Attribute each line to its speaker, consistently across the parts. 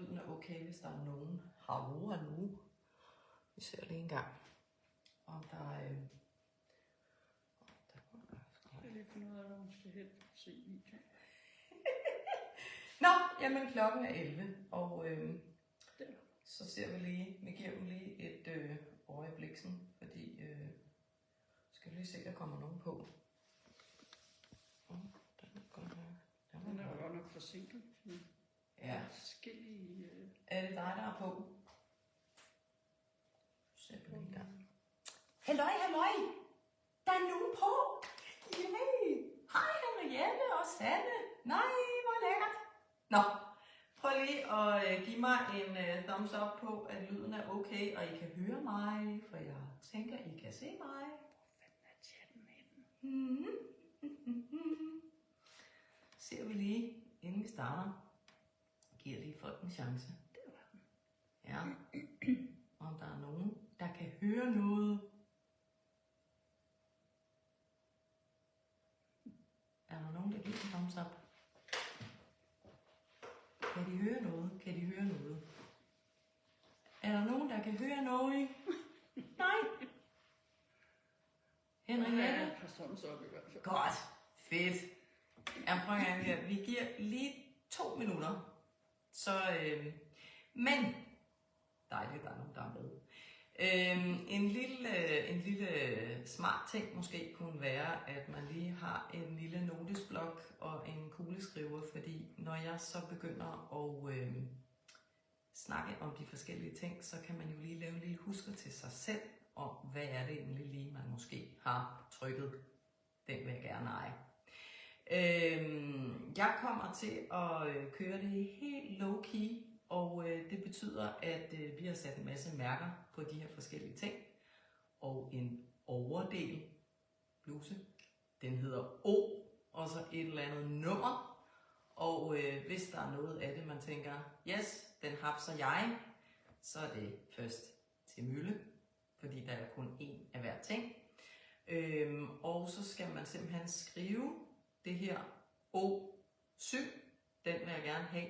Speaker 1: lyden er okay, hvis der er nogen havre nu. Vi ser lige en gang, om der er...
Speaker 2: Jeg lige finde ud af, hvor hun skal hen for at se video.
Speaker 1: Nå, jamen klokken er 11, og så ser vi lige, vi giver dem lige et øjeblik, fordi skal vi lige se, der kommer nogen på.
Speaker 2: Den er jo godt nok forsinket.
Speaker 1: Ja.
Speaker 2: Forskellige...
Speaker 1: Er det dig, der er på? Se på en gang. Halløj, halløj! Der er nogen på! Yay! Hej Henriette og Sanne! Nej, hvor lækkert! Nå, prøv lige at give mig en thumbs up på, at lyden er okay, og I kan høre mig, for jeg tænker, I kan se mig.
Speaker 2: Hvor fanden er chatten henne?
Speaker 1: Ser vi lige, inden vi starter, giver lige folk en chance.
Speaker 2: Det var den.
Speaker 1: Ja, om der er nogen, der kan høre noget. Er der nogen, der giver en thumbs up? Kan de høre noget? Kan de høre noget? Er der nogen, der kan høre noget? Nej. Henriette?
Speaker 2: Der er et par thumbs up i hvert fald.
Speaker 1: Godt. Fedt. Jeg prøver her. Vi giver lige 2 minutter. Så, men dejligt, der er nogen, der er med. En lille smart ting måske kunne være, at man lige har en lille notesblok og en kugleskriver, fordi når jeg så begynder at snakke om de forskellige ting, så kan man jo lige lave en lille husker til sig selv om, hvad er det egentlig lige, man måske har trykket. Den vil jeg gerne eje. Jeg kommer til at køre det helt low-key, og det betyder, at vi har sat en masse mærker på de her forskellige ting. Og en overdel bluse, den hedder O, og så et eller andet nummer. Og hvis der er noget af det, man tænker, yes, den hapser jeg, så er det først til Mølle, fordi der er kun én af hver ting. Og så skal man simpelthen skrive det her O7, den vil jeg gerne have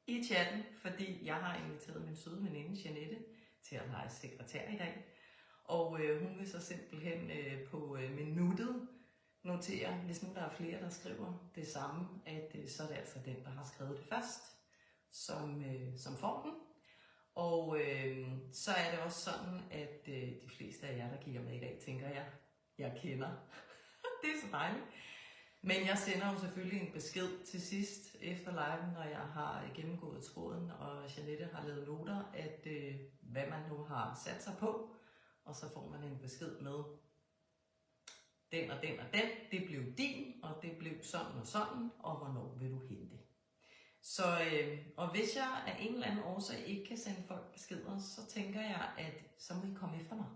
Speaker 1: i chatten, fordi jeg har inviteret min søde veninde Jeanette til at lege sekretær i dag. Og hun vil så simpelthen på minuttet notere, hvis nu der er flere, der skriver det samme, at så er det altså den, der har skrevet det først, som får den. Og så er det også sådan, at de fleste af jer, der kigger med i dag, tænker jeg kender. Det er så dejligt. Men jeg sender jo selvfølgelig en besked til sidst efter liven, når jeg har gennemgået tråden, og Jeanette har lavet noter, at hvad man nu har sat sig på, og så får man en besked med, den og den og den, det blev din, og det blev sådan og sådan, og hvornår vil du hente. Så, og hvis jeg af en eller anden årsag ikke kan sende folk beskeder, så tænker jeg, at så må I komme efter mig.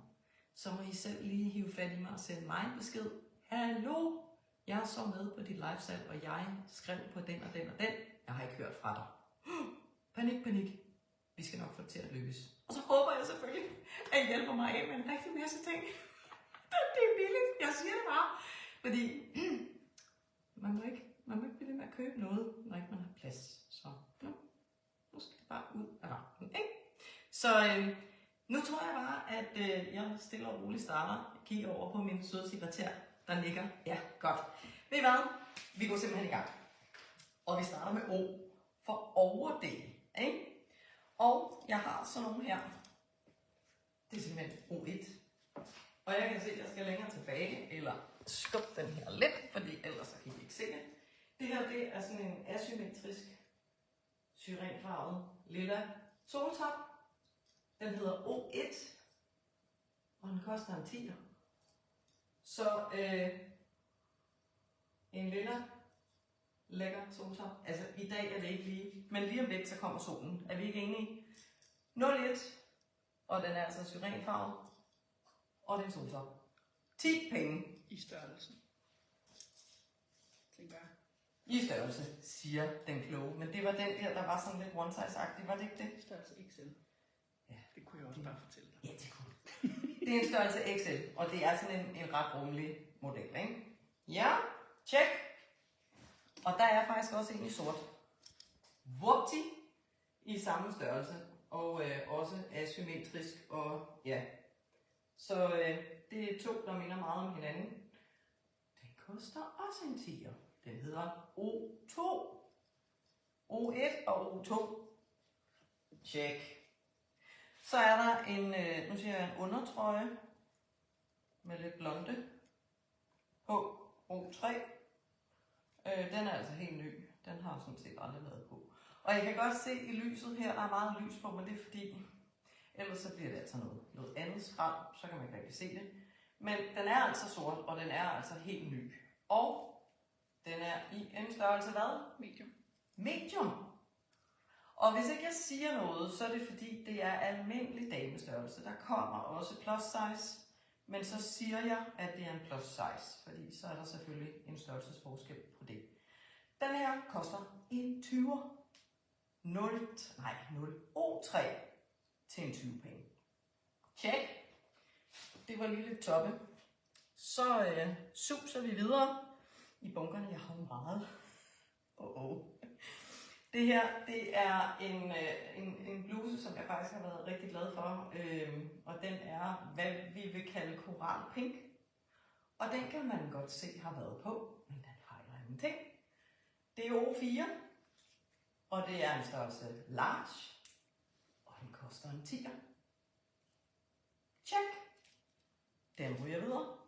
Speaker 1: Så må I selv lige hive fat i mig og sende mig en besked. Hallo, jeg så med på dit livesalg, og jeg skrev på den og den og den. Jeg har ikke hørt fra dig. Panik, panik. Vi skal nok få det til at lykkes. Og så håber jeg selvfølgelig, at I hjælper mig af med en rigtig masse ting. Det er billigt, jeg siger det bare. Fordi man må ikke blive ved med at købe noget, når ikke man har plads. Så nu skal det bare ud af rampen, ikke? Så nu tror jeg bare, at jeg stille og roligt starter. Kigger over på min søde sekretær, der nikker. Ja, godt. Ved I hvad? Vi går simpelthen i gang. Og vi starter med O for overdel, ikke? Og jeg har sådan nogle her. Det er simpelthen O1. Og jeg kan se, at jeg skal længere tilbage, eller skubbe den her lidt, fordi ellers så kan I ikke se det. Det her, det er sådan en asymmetrisk, syrenfarvet lilla soltop. Den hedder O1, og den koster en 10'er. Så en lilla, lækker soltop. Altså i dag er det ikke lige, men lige om lidt så kommer solen. Er vi ikke enige? 01, og den er altså syrenfarvet, og den er soltop. 10 penge.
Speaker 2: I størrelsen. Tænker jeg.
Speaker 1: I størrelse, siger den kloge. Men det var den der var sådan lidt one-size-agtig, var det ikke det?
Speaker 2: Størrelse XL.
Speaker 1: Ja.
Speaker 2: Det kunne jeg også bare fortælle dig.
Speaker 1: Ja, det kunne. Det er en størrelse XL, og det er sådan en ret rummelig model, ikke? Ja, check. Og der er faktisk også en i sort. Vupti. i samme størrelse, og også asymmetrisk, og ja. Så det er to, der minder meget om hinanden. Den koster også en 10'er. Den hedder O2. O1 og O2. Check. Så er der en, nu siger jeg en undertrøje med lidt blonde på O3. Den er altså helt ny. Den har jeg sådan set aldrig været på. Og jeg kan godt se i lyset her, der er meget lys på, men det er fordi, ellers så bliver det altså noget andet skrald, så kan man ikke rigtig se det. Men den er altså sort, og den er altså helt ny. Og den er i en størrelse hvad?
Speaker 2: Medium.
Speaker 1: Medium. Og hvis ikke jeg siger noget, så er det fordi, det er almindelig damestørrelse. Der kommer også plus size, men så siger jeg, at det er en plus size, fordi så er der selvfølgelig en størrelsesforskel på det. Den her koster en 20'er. 0, O3 til en 20 penge. Check. Det var lige lidt toppe. Så suser vi videre i bunkerne. Jeg har meget. Det her, det er en bluse, som jeg faktisk har været rigtig glad for. Og den er, hvad vi vil kalde koralpink. Og den kan man godt se har været på, men den fejler ingenting. Det er O4, og det er en størrelse large, og den koster en 10'er. Check. Den ryger videre.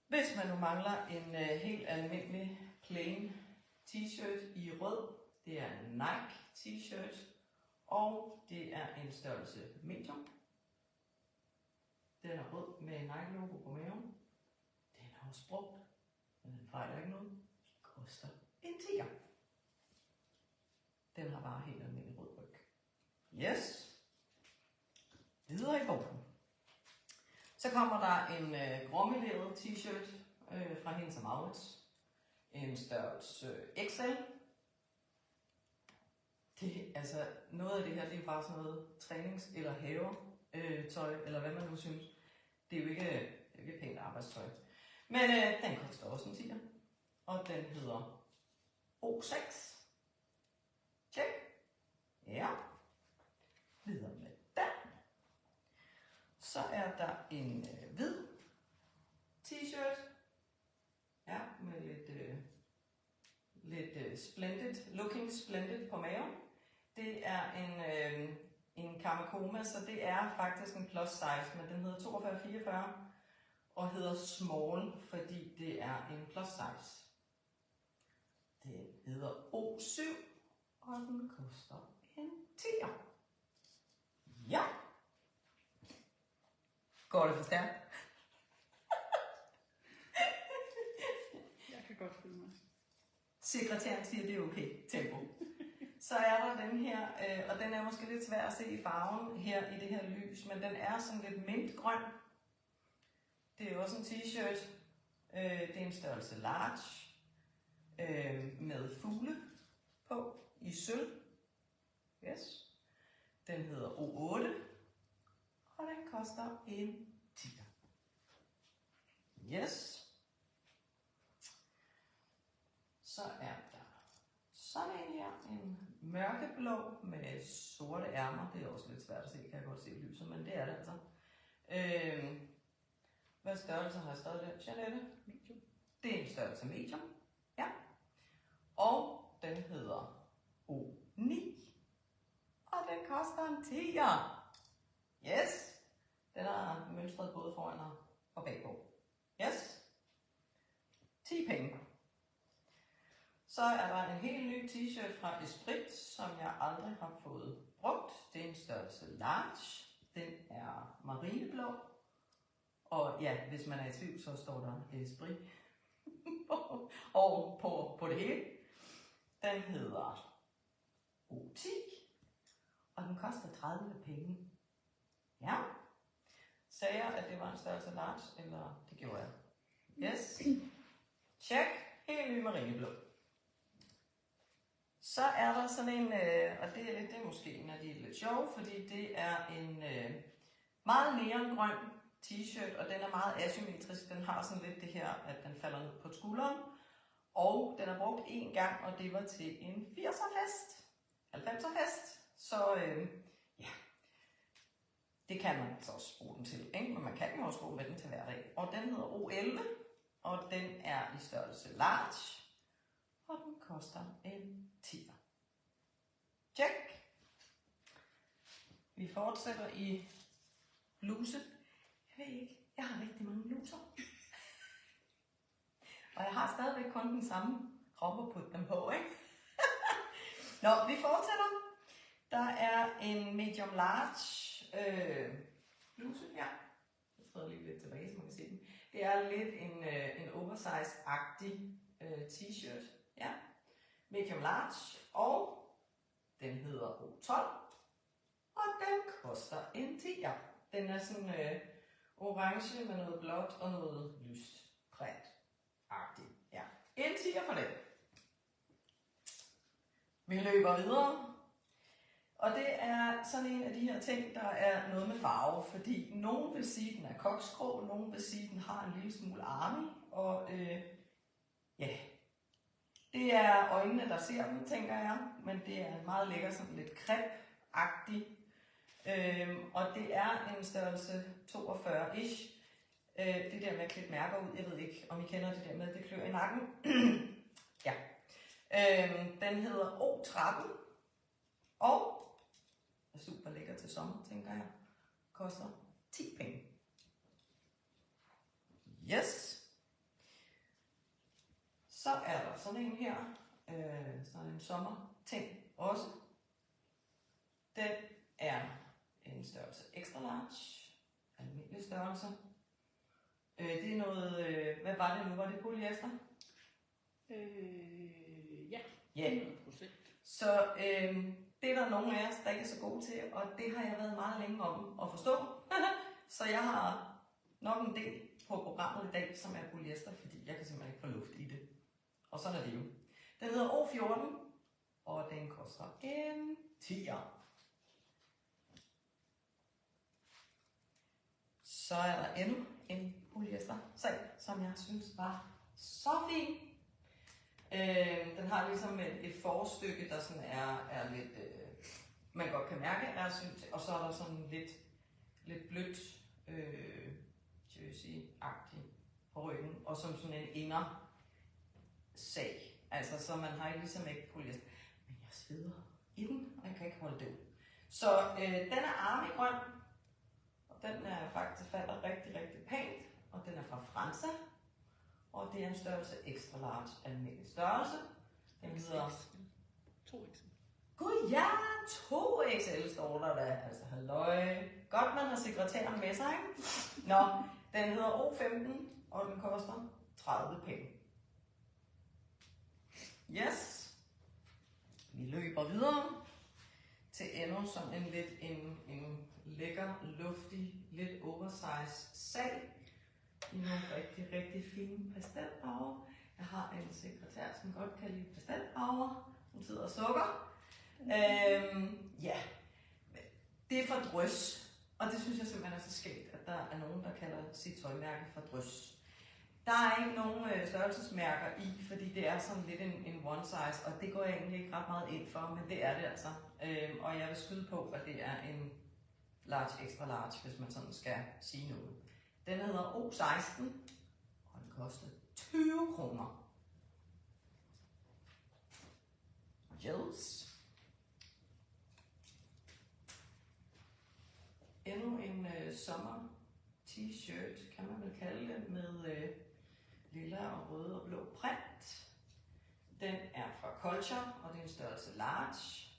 Speaker 1: Hvis man nu mangler en helt almindelig plain t-shirt i rød, det er en Nike t-shirt, og det er en størrelse medium. Den er rød med Nike logo på maven. Den er også brugt, men den fejler ikke noget. Koster en 10'er. Den har bare helt almindelig rød ryg. Yes. Videre i bogen. Så kommer der en gråmeleret t-shirt fra Hennes & Mauritz. En størrelse XL. Altså noget af det her, det er bare sådan noget trænings- eller havetøj, eller hvad man nu synes. Det er jo ikke pænt arbejdstøj. Men den koster også en 10'er. Og den hedder O6. Check. Ja. Videre med den. Så er der en hvid t-shirt. Ja, med lidt splendid, looking splendid på maven. Det er en Kamakoma, så det er faktisk en plus size, men den hedder 42-44 og hedder small, fordi det er en plus size. Den hedder O7, og den koster en 10'er. Ja. Går det for stærkt?
Speaker 2: Jeg kan godt følge mig.
Speaker 1: Sekretæren siger, det er okay. Tempo. Så er der den her, og den er måske lidt svær at se i farven her i det her lys, men den er sådan lidt mintgrøn. Det er også en t-shirt. Det er en størrelse large med fugle på i sølv. Yes. Den hedder O8, og den koster en 10'er. Yes. Så er der sådan en her, en mørkeblå med sorte ærmer. Det er også lidt svært at se, kan jeg godt se i lyset, men det er det altså. Hvad størrelse har jeg stadig der? Jeanette?
Speaker 2: Medium.
Speaker 1: Det er en størrelse medium. Ja. Og den hedder O9. Og den koster en 10'er. Yes. Den er mønstret både foran og bagpå. Yes. 10 penge. Så er der en helt ny t-shirt fra Esprit, som jeg aldrig har fået brugt. Det er en størrelse large. Den er marineblå. Og ja, hvis man er i tvivl, så står der Esprit og på det hele. Den hedder O10, og den koster 30 penge. Ja. Sagde jeg, at det var en størrelse large, eller det gjorde jeg? Yes. Check. Helt ny marineblå. Så er der sådan en, og det er måske en af de lidt sjove, fordi det er en meget neongrøn t-shirt, og den er meget asymmetrisk. Den har sådan lidt det her, at den falder ned på skulderen, Og den er brugt én gang, og det var til en 80'er-fest, 90'er-fest. Så ja, det kan man altså også bruge den til, ikke? Men man kan jo også gå med den til hverdag. Og den hedder O11, og den er i størrelse large, og den koster en 10'er. Check! Vi fortsætter i bluse. Jeg ved ikke, jeg har rigtig mange bluser. Og jeg har stadigvæk kun den samme krop at putte dem på, ikke? Nå, vi fortsætter. Der er en medium large bluse her. Jeg træder lige lidt tilbage, så man kan se den. Det er lidt en oversize-agtig t-shirt. Ja. Medium large. Og den hedder O12. Og den koster en 10'er. Den er sådan orange med noget blåt og noget lyst print-agtigt. Ja. En 10'er for den. Vi løber videre. Og det er sådan en af de her ting, der er noget med farve. Fordi nogen vil sige, at den er koksgrå, nogen vil sige, at den har en lille smule arme. Og ja, det er øjnene, der ser dem, tænker jeg. Men det er en meget lækker, sådan lidt crepe-agtig. Og det er en størrelse 42-ish. Det der med at klippe mærker ud, jeg ved ikke, om I kender det der med, at det klør i nakken. Ja. Den hedder O13. Og er super lækker til sommer, tænker jeg. Koster 10 penge. Yes. Så er der sådan en her. Sådan en sommerting også. Den er en størrelse extra large. Almindelig størrelse. Det er noget, hvad var det nu? Var det polyester?
Speaker 2: Ja,
Speaker 1: Ja.
Speaker 2: 100%.
Speaker 1: Så det er der nogle af os, der ikke er så gode til, og det har jeg været meget længe om at forstå. Så jeg har nok en del på programmet i dag, som er polyester, fordi jeg kan simpelthen ikke få luft i det. Og sådan er det jo. Den hedder O14, og den koster en 10'er. Så er der endnu en polyester-sag, som jeg synes var så fin. Den har ligesom et forstykke, der sådan er lidt, man godt kan mærke, er syg til, og så er der sådan lidt blødt, jersey-agtigt på ryggen, og som sådan en inger sag. Altså, så man har ligesom ikke polyester. Men jeg sveder i den, og jeg kan ikke holde det ud. Så den er armegrøn, og den er faktisk falder rigtig, rigtig pænt, og den er fra Fransa. Og det er en størrelse extra large, almindelig størrelse. Den hedder
Speaker 2: 2XL.
Speaker 1: Gud ja, 2XL står der da. Altså halløj. Godt, man har sekretæren med sig, ikke? Nå, den hedder O15, og den koster 30 penge. Yes. Vi løber videre til endnu sådan en lækker, luftig, lidt oversize sag. I nogle rigtig, rigtig fine pastelfarver. Jeg har en sekretær, som godt kan lide pastelfarver, som sidder og sukker. Ja, det er fra Drøs, og det synes jeg simpelthen er så skægt, at der er nogen, der kalder sit tøjmærke for Drøs. Der er ikke nogen størrelsesmærker i, fordi det er sådan lidt en one size, og det går jeg egentlig ikke ret meget ind for, men det er det altså. Og jeg vil skyde på, at det er en large, extra large, hvis man sådan skal sige noget. Den hedder O16, og den koster 20 kroner. Yes. Endnu en sommer t-shirt, kan man vel kalde det, med lilla og røde og blå print. Den er fra Culture, og det er en størrelse large.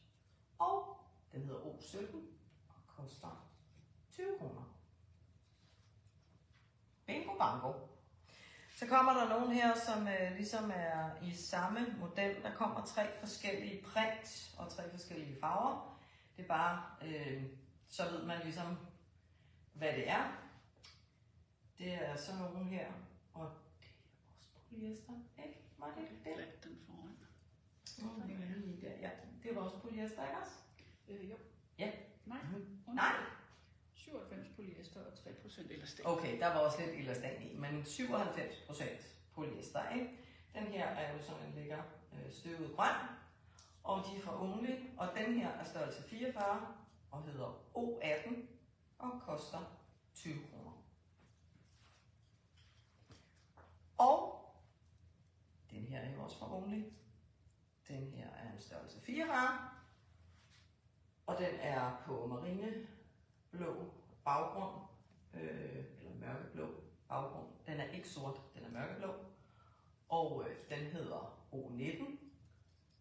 Speaker 1: Og den hedder O17 og koster 20 kroner. Bingo bango. Så kommer der nogen her, som ligesom er i samme model. Der kommer 3 forskellige print og 3 forskellige farver. Det er bare, så ved man ligesom, hvad det er. Det er sådan nogen her, og det er også polyester, ikke? Var det det?
Speaker 2: Glat den foran.
Speaker 1: Ja, det var også polyester, ikke også?
Speaker 2: Jo.
Speaker 1: Ja.
Speaker 2: Nej.
Speaker 1: Nej.
Speaker 2: 97 polyester og 3% elastan.
Speaker 1: Okay, der var også lidt elastan i, men 97% polyester, ikke? Den her er jo sådan en lækker støvet grøn, og de er fra Only, og den her er størrelse 44 og hedder O18 og koster 20 kroner. Og den her er jo også fra Only. Den her er en størrelse 44, og den er på marineblå baggrund, eller mørkeblå baggrund. Den er ikke sort, den er mørkeblå. Og den hedder O19,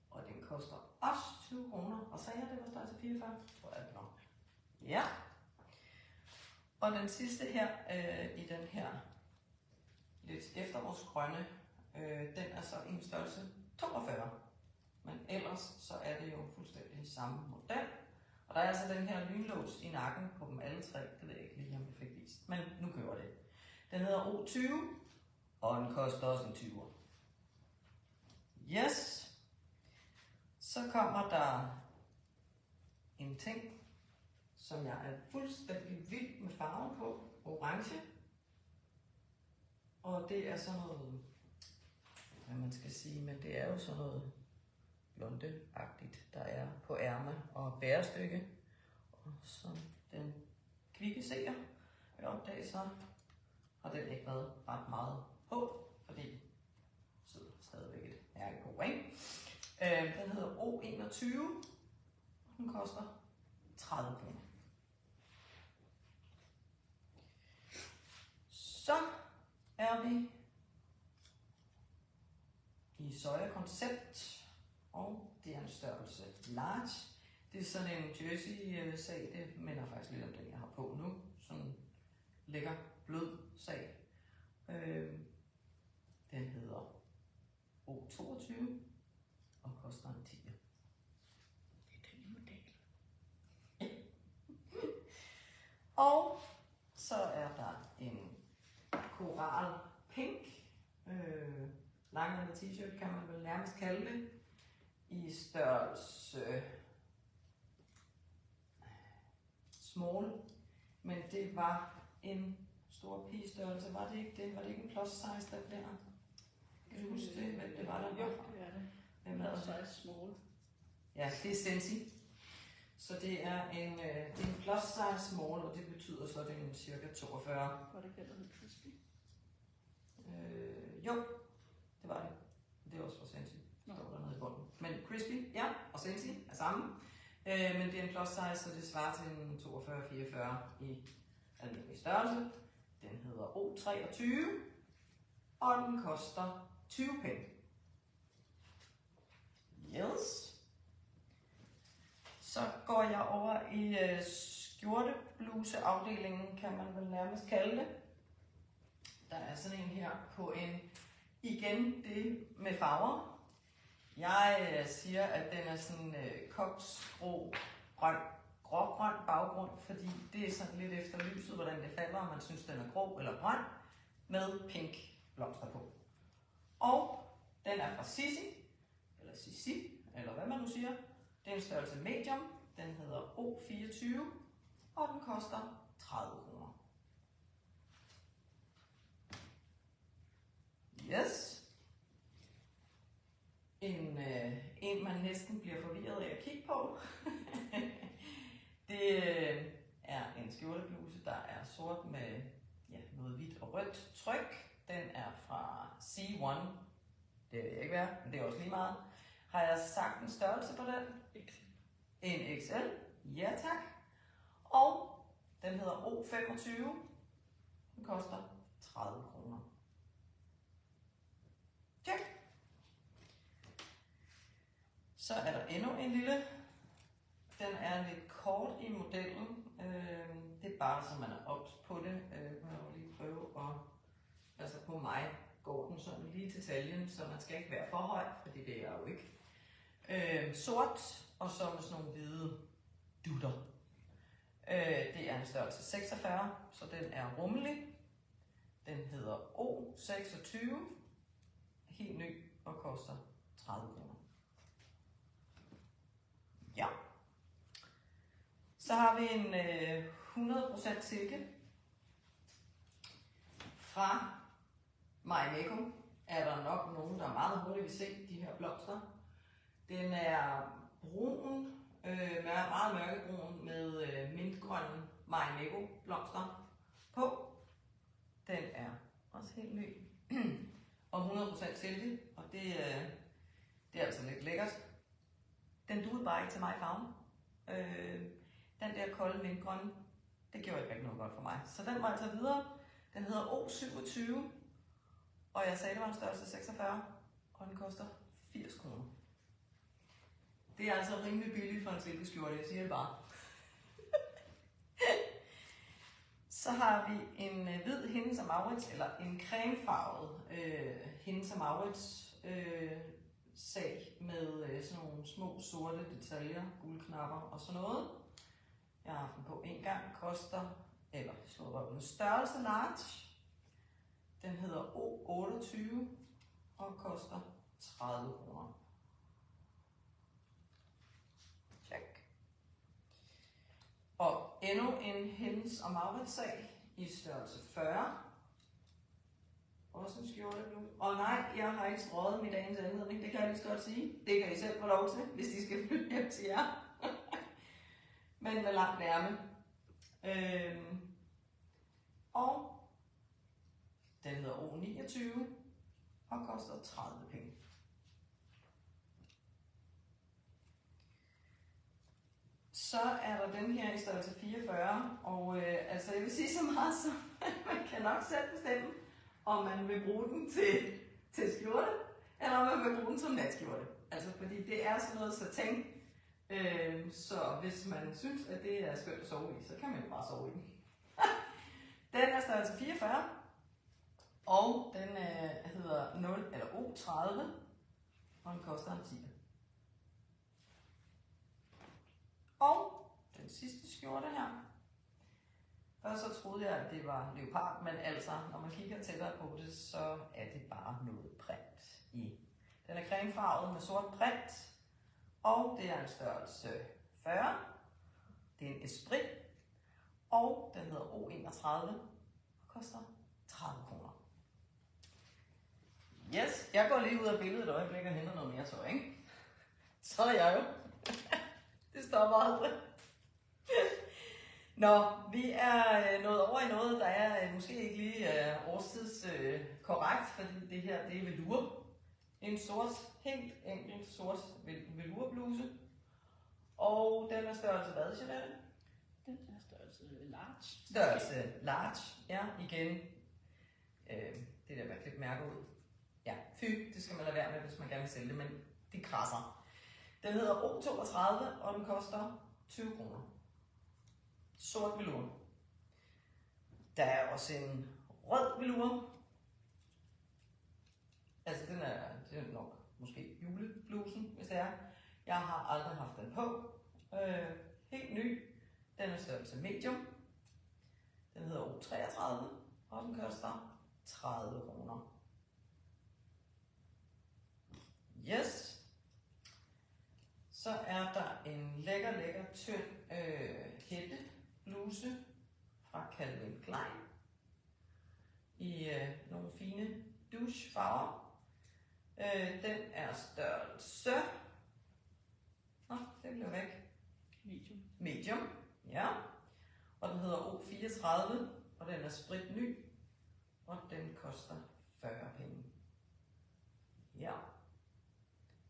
Speaker 1: og den koster også 20 kroner. Og sagde jeg, det var størrelse 44? Tror jeg, det var. Ja. Og den sidste her, i den her lidt efterårsgrønne, den er så en størrelse 42. Men ellers så er det jo fuldstændig samme model. Og der er altså den her lynlås i nakken på dem alle tre. Det ved jeg ikke lige, om jeg fik vist. Men nu kører det. Den hedder O20, og den koster også en 20'er. Yes. Så kommer der en ting, som jeg er fuldstændig vild med farven på. Orange. Og det er sådan noget, hvad man skal sige, men det er jo sådan noget blondeagtigt, der er på ærme og bærestykke. Og som den kvikke seer vil opdage, så har den ikke været ret meget på, fordi der sidder stadigvæk et mærke på, ikke? Den hedder O21, og den koster 30 kroner. Så er vi i Soya Concept, og det er en størrelse large. Det er sådan en jersey-sag, det minder faktisk lidt om den, jeg har på nu. Sådan en lækker, blød sag. Den hedder O22 og koster en 10'er.
Speaker 2: Det er den model.
Speaker 1: Og så er der en koral pink langærmet t-shirt, kan man vel nærmest kalde det, i størrelse small, men det var en stor pigestørrelse, var det ikke det? Var det ikke en plus size, den der? Kan du huske det? Hvem det var, der
Speaker 2: Jo,
Speaker 1: var fra?
Speaker 2: det er det.
Speaker 1: Hvem er det?
Speaker 2: Size small.
Speaker 1: Ja, det er Sensi. Så det er en plus size small, og det betyder så, at det er en cirka 42.
Speaker 2: Var det ikke den, der hed crispy?
Speaker 1: Jo, det var det. Det er også fra Sensi.
Speaker 2: Nå.
Speaker 1: Står der nede i bunden. Men crispy, ja, og Sensi er samme. Men det er en plus size, så det svarer til en 42-44 i almindelig størrelse. Den hedder O23, og den koster 20 penge. Yes. Så går jeg over i skjortebluseafdelingen, kan man vel nærmest kalde det. Der er sådan en her på en, igen det med farver. Jeg siger, at den er sådan koksgrå, grågrøn baggrund, fordi det er sådan lidt efter lyset, hvordan det falder, om man synes, den er grå eller grøn, med pink blomster på. Og den er fra Sissi, eller hvad man nu siger. Det er en størrelse medium. Den hedder O24, og den koster 30 kroner. Yes. En man næsten bliver forvirret af at kigge på. Det er en skjortebluse, der er sort med noget hvidt og rødt tryk. Den er fra C1. Det vil jeg ikke være, men det er også lige meget. Har jeg sagt en størrelse på den?
Speaker 2: XL.
Speaker 1: En XL. Ja tak. Og den hedder O25. Den koster 30 kroner. Tjek. Så er der endnu en lille. Den er lidt kort i modellen. Det er bare, så man er ops på det. Jeg vil lige prøve at... Altså på mig går den sådan lige til taljen, så man skal ikke være for høj, fordi det er jeg jo ikke. Sort, og så med sådan nogle hvide dutter. Det er en størrelse 46, så den er rummelig. Den hedder O26. Helt ny og koster 30 kroner. Ja. Så har vi en 100% silke fra Marimekko er der nok nogen, der meget hurtigt vil se de her blomster. Den er brun, meget mørkebrun med mintgrønne Marimekko blomster på. Den er også helt ny og 100% silke, og det er altså lidt lækkert. Den duede bare ikke til mig i farven. Den der kolde mintgrønne, det gjorde ikke rigtig noget godt for mig. Så den var altså videre. Den hedder O27, og jeg sagde, det var en størrelse 46, og den koster 80 kroner. Det er altså rimelig billigt for en silkeskjorte, jeg siger det bare. Så har vi en hvid Hennes & Mauritz, eller en cremefarvet Hennes & Mauritz sag med sådan nogle små sorte detaljer, guldknapper og sådan noget. Jeg har haft den på en gang, koster, eller slået op en størrelse large. Den hedder O28 og koster 30 kroner. Check. Og endnu en Hennes & Mauritz sag i størrelse 40. Også en skjortebluse. Og nej, jeg har ikke strøget med dagens anledning, det kan jeg lige så godt sige. Det kan I selv få lov til, hvis de skal flytte hjem til jer. Men med langt ærme. Og den hedder O29 og koster 30 penge. Så er der den her i størrelse 44, og altså jeg vil sige så meget, så man kan nok selv bestemme, om man vil bruge den til skjorte, eller om man vil bruge den som natskjorte. Altså fordi det er sådan noget satin, så hvis man synes, at det er skønt at sove i, så kan man jo bare sove i den. Den er størrelse 44, og den hedder 0, eller O30, og den koster en 10. Og den sidste skjorte her. Først så troede jeg, at det var leopard, men altså, når man kigger tættere på det, så er det bare noget print i. Den er cremefarvet med sort print, og det er en størrelse 40. Det er en Esprit, og den hedder O31 og koster 30 kroner. Yes, jeg går lige ud af billedet et øjeblik og henter noget mere tøj, ikke? Så er jeg jo. Det stopper aldrig. Nå, vi er nået over i noget, der er måske ikke lige årstids korrekt, fordi det her det er velour. En sort, helt enkelt sort velourbluse. Og den er størrelse hvad, Jeanette?
Speaker 2: Den er størrelse large.
Speaker 1: Størrelse large, ja, igen. Det der med at klippe mærker ud. Ja, det skal man lade være med, hvis man gerne vil sælge det, men det krasser. Den hedder O32, og den koster 20 kroner. Sort velour. Der er også en rød velour. Altså den er nok måske juleblusen, hvis det er. Jeg har aldrig haft den på. Helt ny. Den er størrelse medium. Den hedder O33, og den koster 30 kroner. Yes. Så er der en lækker tynd hættebluse fra Calvin Klein i nogle fine douchefarver. Den er størrelse. Det blev væk. Medium, ja. Og den hedder O34, og den er sprit ny, og den koster 40 penge. Ja.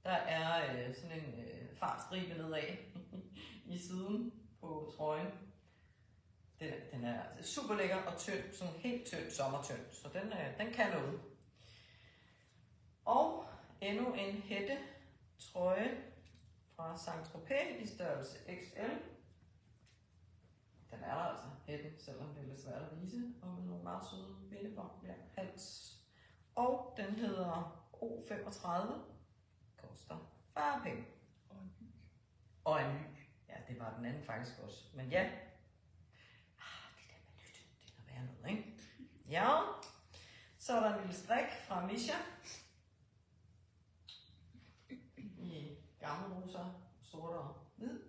Speaker 1: Der er sådan en fartstribe nedad i siden på trøjen. Den er super lækker og tynd, sådan helt tynd, sommertynd, så den kan noget. Og endnu en hættetrøje fra Saint-Tropez i størrelse XL. Den er der altså, hætten, selvom det er lidt svært at vise, og med nogle meget søde bindebånd der hals. Og den hedder O35, koster 40 penge. Og en ny. Ja, det var den anden faktisk også. Men ja, det der med nyt, det kan være noget, ikke? Ja, så er der en lille strik fra Misha. I gammel rosa, sort og hvid.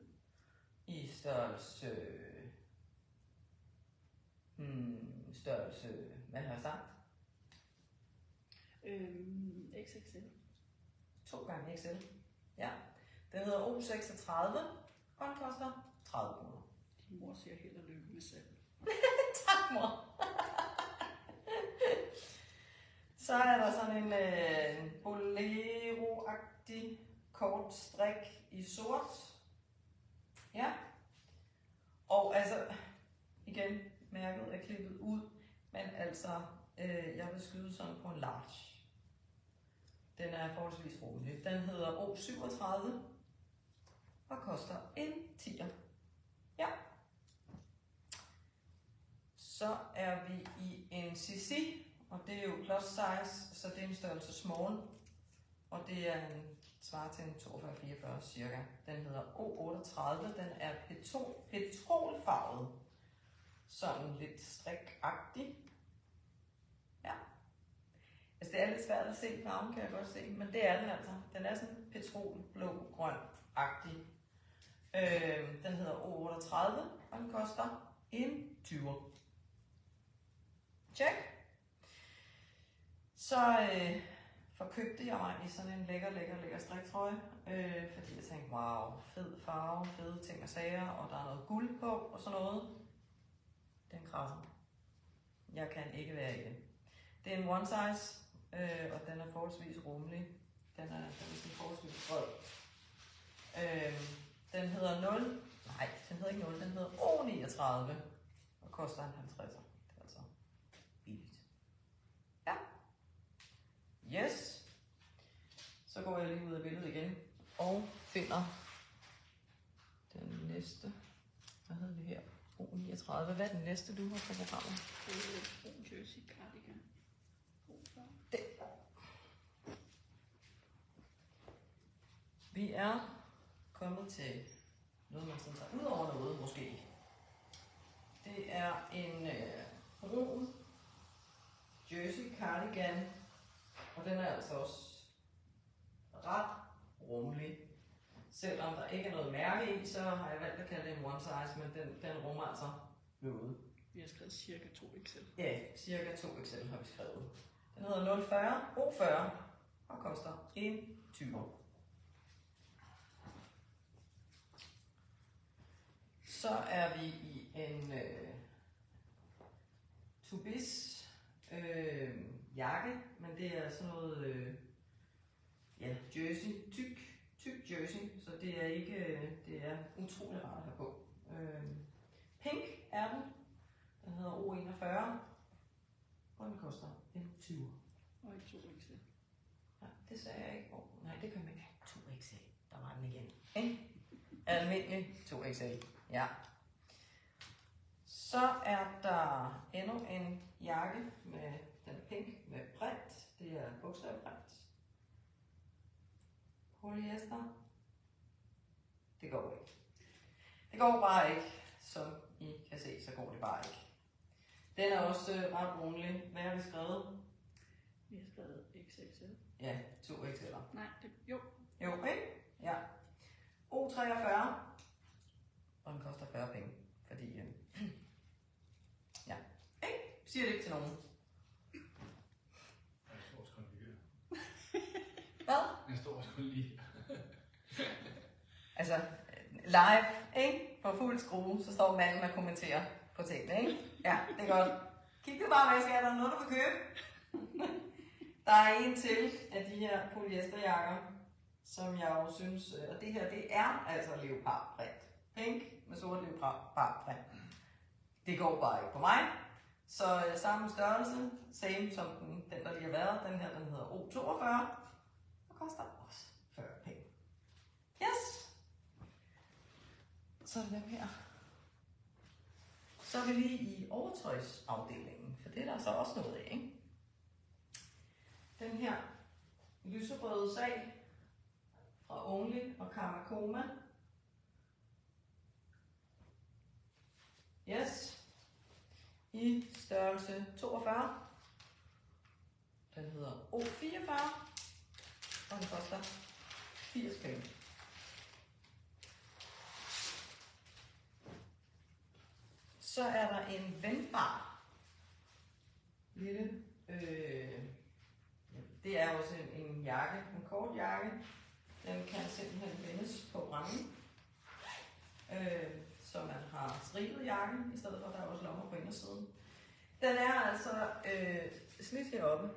Speaker 1: I størrelse, hvad har jeg sagt?
Speaker 2: XXL.
Speaker 1: 2 gange XL. Ja. Den hedder O36, og den koster 30 kroner.
Speaker 2: Din mor siger held og lykke med salg.
Speaker 1: Tak, mor. Så er der sådan en bolero-agtig kort strik i sort. Ja. Og altså, igen, mærket er klippet ud, men altså, jeg vil skyde sådan på en large. Den er forholdsvis rummelig. Den hedder O37 og koster en 10'er. Ja. Så er vi i en CC, og det er jo plus size, så det er en størrelse small. Og det er en svarer til en 42-44 cirka. Den hedder O38, den er petrolfarvet. Sådan lidt strikagtig. Ja. Altså det er lidt svært at se farven, kan jeg godt se, men det er den altså. Den er sådan petrolblå-grøn-agtig. Den hedder O38, og den koster en 20'er. Check. Så forkøbte jeg mig i sådan en lækker striktrøje, fordi jeg tænkte, wow, fed farve, fede ting og sager, og der er noget guld på og sådan noget. Den krasser. Jeg kan ikke være i det. Det er en one size, og den er forholdsvis rummelig. Den er sådan forholdsvis bred. Den hedder 0. Nej, den hedder ikke 0, den hedder O39 og koster en 50'er. Det er altså billigt. Ja. Yes. Så går jeg lige ud af billedet igen og finder den næste. Hvad hedder det her? O39. Hvad er den næste, du har på programmet?
Speaker 2: Det er en jersey cardigan.
Speaker 1: Det. Vi er kommet til noget, man sådan tager ud over noget, måske. Det er en brun jersey cardigan, og den er altså også ret rummelig. Selvom der ikke er noget mærke i, så har jeg valgt at kalde det en one size, men den rummer altså noget.
Speaker 2: Vi har skrevet cirka 2XL.
Speaker 1: Ja, cirka 2XL har vi skrevet. Den hedder 040 O40 og koster en 20. Så er vi i en Tubis jakke, men det er sådan noget jersey, tyk jersey, så det er ikke, det er utrolig rart at have på. Pink er den. Den hedder O41, og den koster en 20.
Speaker 2: Og ikke 2XL.
Speaker 1: Ja, det sagde jeg ikke. Nej, det kan man ikke. 2XL, der var den igen. Almindelig 2XL, ja. Så er der endnu en jakke med den pink med print. Det er bogstavprint. Polyester. Det går ikke. Det går bare ikke. Som I kan se, så går det bare ikke. Den er også ret rummelig. Hvad har vi skrevet?
Speaker 2: Vi har skrevet XXL.
Speaker 1: Ja, 2XL'er.
Speaker 2: Nej, jo.
Speaker 1: Jo, ikke? Ja. O43. Og den koster 40 penge. Fordi, ja. Ikke? Siger det ikke til nogen.
Speaker 3: Jeg står også kun lige.
Speaker 1: Hvad?
Speaker 3: Jeg står også kun lige.
Speaker 1: Altså, live, ikke? På fuld skrue, så står manden og kommenterer på tingene, ikke? Ja, det er godt. Kig du bare, hvad jeg skal. Er der noget, du vil købe? Der er en til af de her polyesterjakker, som jeg jo synes, og det her, det er altså leopardprint. Pink med sort leopardprint. Det går bare ikke på mig. Så samme størrelse, same som den der lige har været. Den her, den hedder O42, og koster også 40 penge. Yes! Så er det dem her. Så er vi lige i overtøjsafdelingen, for det er der så også noget af, ikke? Den her lyserøde sag fra Only og Kamakoma. Yes. I størrelse 42. Den hedder O44, og den koster 80 penge. Så er der en vendbar lille simpelthen vendes på rammen, så man har stribet jakken, i stedet for at der er også lommer på indersiden. Den er altså slidt heroppe,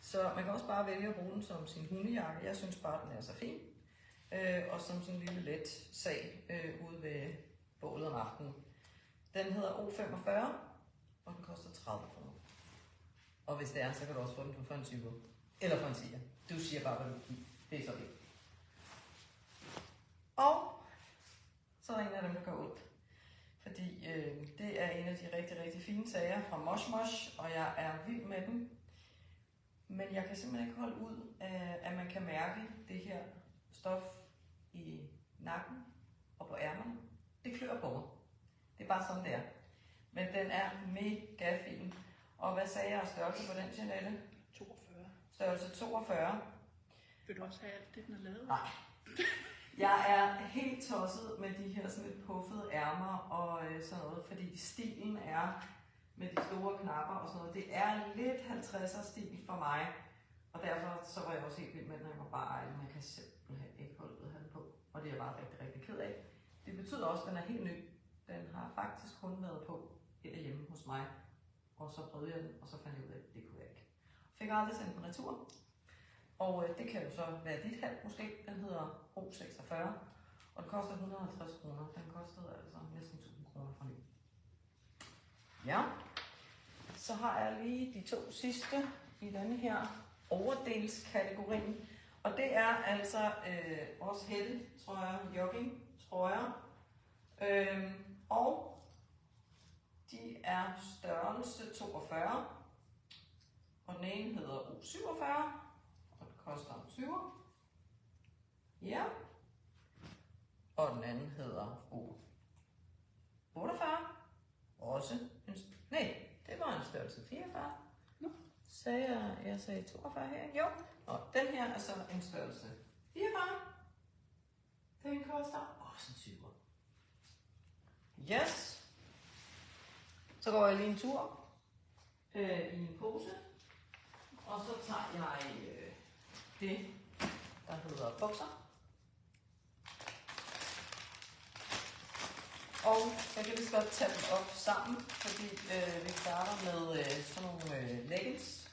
Speaker 1: så man kan også bare vælge at bruge den som sin hundejakke. Jeg synes bare, den er så fin. Og som sådan en lille let sag ude ved bålet om aftenen. Den hedder O45, og den koster 30 kroner. Og hvis det er, så kan du også få den for en 20. Eller for en 10'er. Du siger bare, hvad du vil give. Det er så det. Og så er der en af dem, der gør ondt. Fordi det er en af de rigtig, rigtig fine sager fra Mosh Mosh, og jeg er vild med den. Men jeg kan simpelthen ikke holde ud, at man kan mærke det her stof i nakken og på ærmerne. Det klør på mig. Det er bare sådan, det er. Men den er mega fin. Og hvad sagde jeg størrelse på den, Jeanette?
Speaker 2: 42.
Speaker 1: Størrelse 42.
Speaker 2: Vil du også have alt det, den er lavet?
Speaker 1: Nej. Jeg er helt tosset med de her sådan lidt puffede ærmer og sådan noget, fordi stilen er med de store knapper og sådan noget. Det er lidt 50'er stil for mig, og derfor så var jeg også helt vild med den, når jeg var bare man kan simpelthen ikke holde ud at have den på. Og det er jeg bare rigtig, rigtig ked af. Det betyder også, at den er helt ny. Den har faktisk kun været på herhjemme hos mig. Og så prøvede jeg den, og så fandt jeg ud af, at det kunne jeg ikke. Fik aldrig sendt den retur. Og det kan jo så være dit held måske. Den hedder O46, og den koster 150 kroner. Den kostede altså næsten 1000 kroner fra ny. Ja, så har jeg lige de to sidste i denne her overdelskategorien. Og det er altså også hættetrøjer, joggingtrøjer. Og de er størrelse 42. Og den ene hedder O47. Og den koster 20. Ja. Og den anden hedder O48. Også en... Nej, det var en størrelse 44. Sagde jeg sagde 42 her? Jo. Og den her er så en størrelse 44. Den koster også 20. Yes. Så går jeg lige en tur i en pose. Og så tager jeg det, der hedder bukser. Og jeg kan lige så godt tage dem op sammen, fordi vi starter med sådan nogle leggings.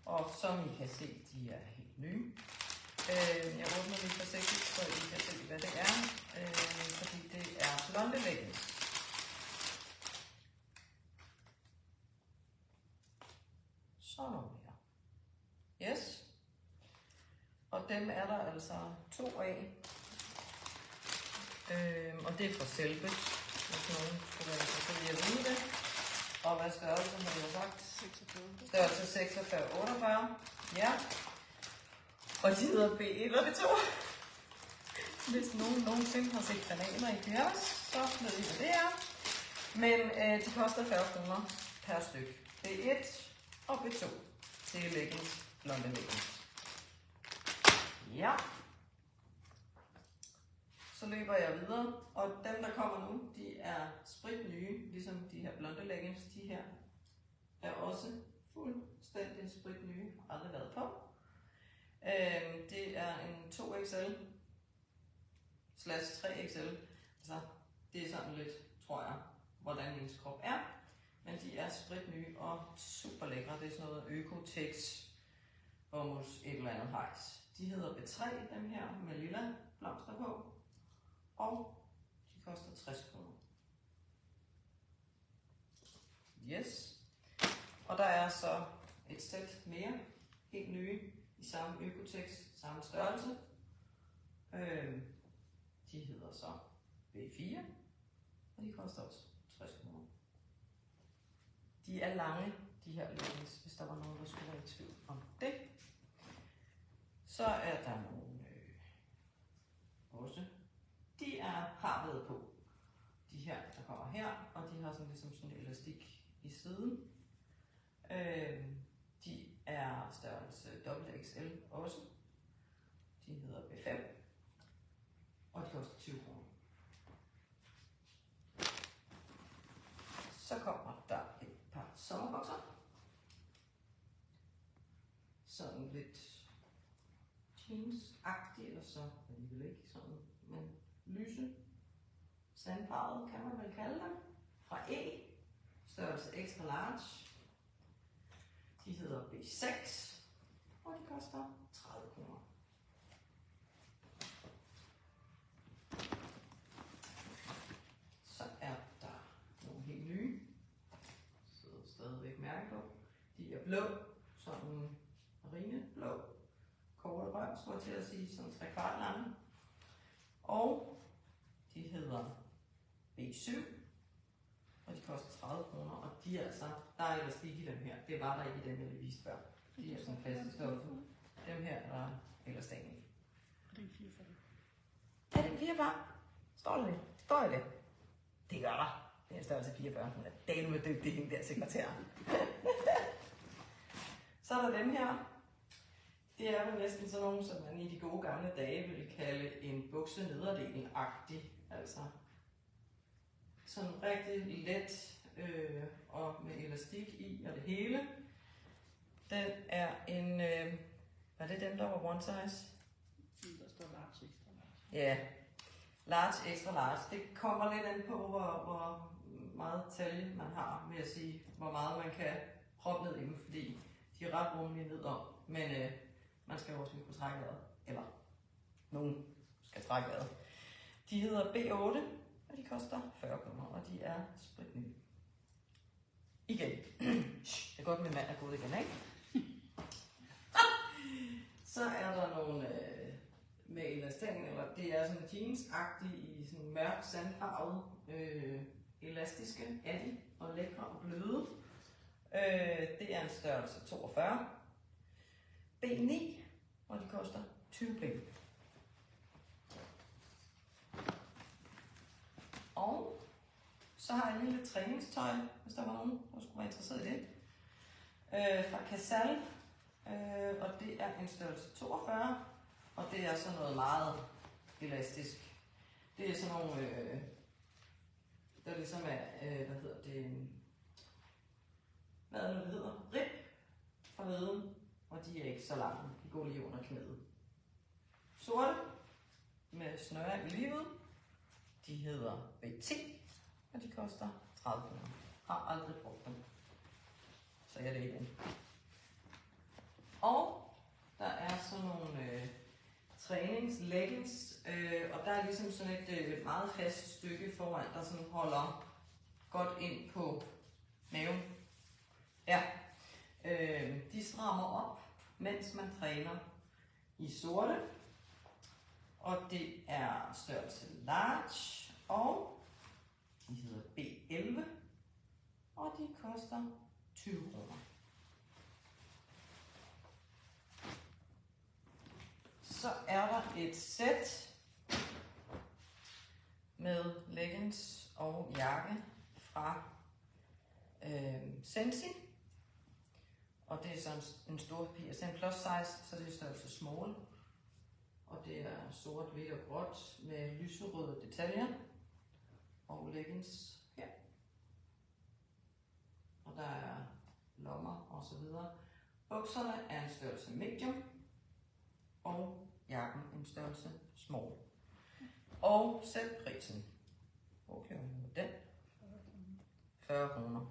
Speaker 1: Og som I kan se, de er helt nye. Jeg åbner lige forsigtigt, så I kan se, hvad det er. Fordi det er blonde leggings. Sådan nogle her. Yes. Og dem er der altså 2 af. Og det er fra Selbe, hvis nogen skulle være interesseret i at vide det. Og hvad størrelse har jeg sagt?
Speaker 2: 46.
Speaker 1: Størrelse 46, 48. Ja. Og de hedder B1 og B2. Hvis nogen nogensinde har set bananer i kiosk, så ved I, hvad det er. Men de koster 40 kroner per stykke. B1 og B2. Det er leggings, blonde leggings. Ja. Så løber jeg videre, og dem der kommer nu, de er spritnye, ligesom de her blonde leggings. De her er også fuldstændig spritnye, aldrig været på. Det er en 2XL/3XL, så det er sådan lidt, tror jeg, hvordan ens krop er. Men de er spritnye og super lækre. Det er sådan noget Økotex bomulds et eller andet hejs. De hedder B3, dem her med lilla blomster på. Og de koster 60 kroner. Yes. Og der er så et sæt mere, helt nye, i samme Økotex, samme størrelse. De hedder så B4, og de koster også 60 kroner. De er lange, de her leggings, hvis der var nogen, der skulle være i tvivl om det. Så er der nogle også. De har været på. De her, der kommer her, og de har sådan ligesom sådan en elastik i siden. De er størrelse XXL også. De hedder B5. Og de koster 20 kroner. Så kommer der et par sommerbukser. Sådan lidt jeans-agtig, og så alligevel ikke sådan, men lyse sandfarvet kan man vel kalde dem. Fra E, størrelse extra large. De hedder B6, og de koster 30 kroner. Så er der nogle helt nye. Sidder stadigvæk mærke på. De er blå, sådan marineblå. Korte rør, skulle jeg til at sige, sådan 3/4 lange. Og de hedder B7, og de koster 30 kroner, og de er altså, der er elastik i dem her. Det var der ikke i dem, jeg lige viste før. De er sådan fast i stoffet. Dem her er der elastik i.
Speaker 2: Det er 44.
Speaker 1: Er det 44? Står der det? Står der det? Det gør der. Det er en størrelse 44. Hun er delt med dygtig, hende der sekretær. Så er der dem her. Det er vel næsten sådan nogle, som man i de gode gamle dage ville kalde en bukse nederdelen-agtig. Altså sådan rigtig let og med elastik i og det hele. Den er en, var det dem, der var one size?
Speaker 2: Der står large, extra large.
Speaker 1: Ja, large, extra large. Det kommer lidt an på, hvor meget talje man har med at sige, hvor meget man kan proppe ned i dem, fordi de er ret rummelige nedom. Men man skal jo også kunne trække vejret. Eller nogen skal trække vejret. De hedder B8, og de koster 40 kroner, og de er spritnye. Igen. Det er godt, min mand er gået igen, ikke? Så er der nogle med elastik, eller det er sådan jeans-agtige i sådan mørk sandfarvet elastiske er de, og lækre og bløde. Det er en størrelse 42. B9, og de koster 20 penge. Og så har jeg en lille træningstøj, hvis der var nogen, der skulle være interesseret i det. Fra Casal, og det er en størrelse 42, og det er sådan noget meget elastisk. Det er sådan nogle, der ligesom er, hvad hedder det, hvad er det, det hedder? Rib fra neden, og de er ikke så lange. De går lige under knæet. Sorte med snøre i livet. De hedder B10, og de koster 30 kroner. Har aldrig brugt dem. Så er det igen. Og der er sådan nogle træningsleggings, og der er ligesom sådan et meget fast stykke foran, der sådan holder godt ind på maven. Ja. De strammer op, mens man træner i sorte. Og det er størrelse large, og de hedder B11, og de koster 20 kroner. Så er der et sæt med leggings og jakke fra Sensi. Og det er sådan en stor papir. Det er en plus size, så det er størrelse small. Og det er sort, hvidt og gråt med lyserøde detaljer. Og leggings her. Og der er lommer og så videre. Bukserne er en størrelse medium. Og jakken en størrelse small. Og selv prisen. Hvor kan jeg med den? 40 kroner.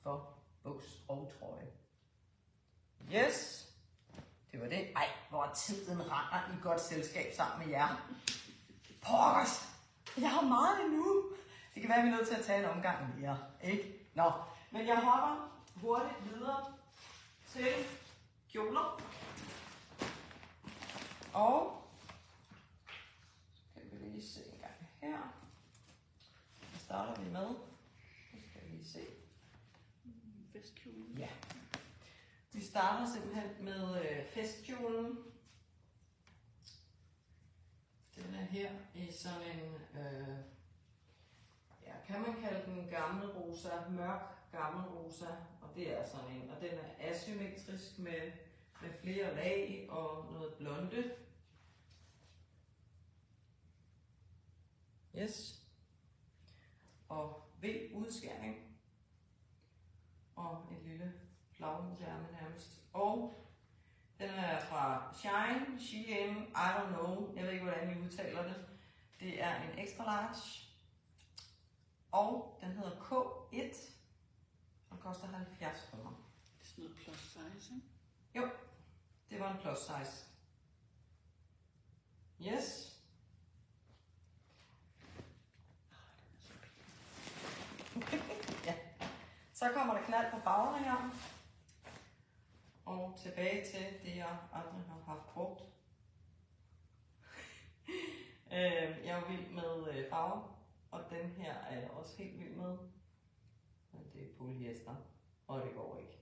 Speaker 1: For buks og trøje. Yes! Det var det. Ej, hvor tiden render i godt selskab sammen med jer. Pokkers! Jeg har meget endnu. Det kan være, at vi er nødt til at tage en omgang mere. Ikke? Nå, men jeg hopper hurtigt videre til kjoler. Og skal vi lige se en gang her. Hvad starter vi med? Nu skal vi lige se.
Speaker 2: Festkjolen.
Speaker 1: Ja. Vi starter simpelthen med festkjolen. Den er her i sådan en, ja, kan man kalde den gammel rosa, mørk gammel rosa. Og det er sådan en, og den er asymmetrisk med flere lag og noget blonde. Yes. Og V-udskæring. Og et lille flagmusærme nærmest. Og Den er fra Shine, Shein, I don't know. Jeg ved ikke, hvordan I udtaler det. Det er en extra large. Og den hedder K1. Og koster 70 kroner.
Speaker 2: Det er sådan noget plus size, ikke?
Speaker 1: Jo, det var en plus size. Yes. Ja. Så kommer der knald på farverne her. Og tilbage til det, jeg aldrig har haft brugt. Jeg er jo vild med farver, og den her er jeg også helt vild med. Men det er polyester, og det går ikke.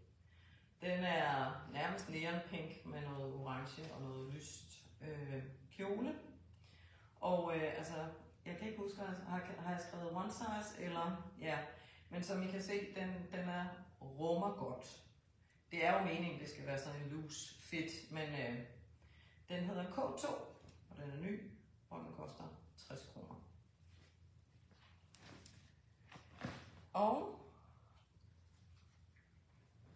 Speaker 1: Den er nærmest neonpink med noget orange og noget lyst kjole. Og altså, jeg kan ikke huske, har jeg skrevet one size eller ja. Men som I kan se, den er rummer godt. Det er jo meningen, det skal være sådan en loose fit, men den hedder K2, og den er ny, og den koster 60 kroner. Og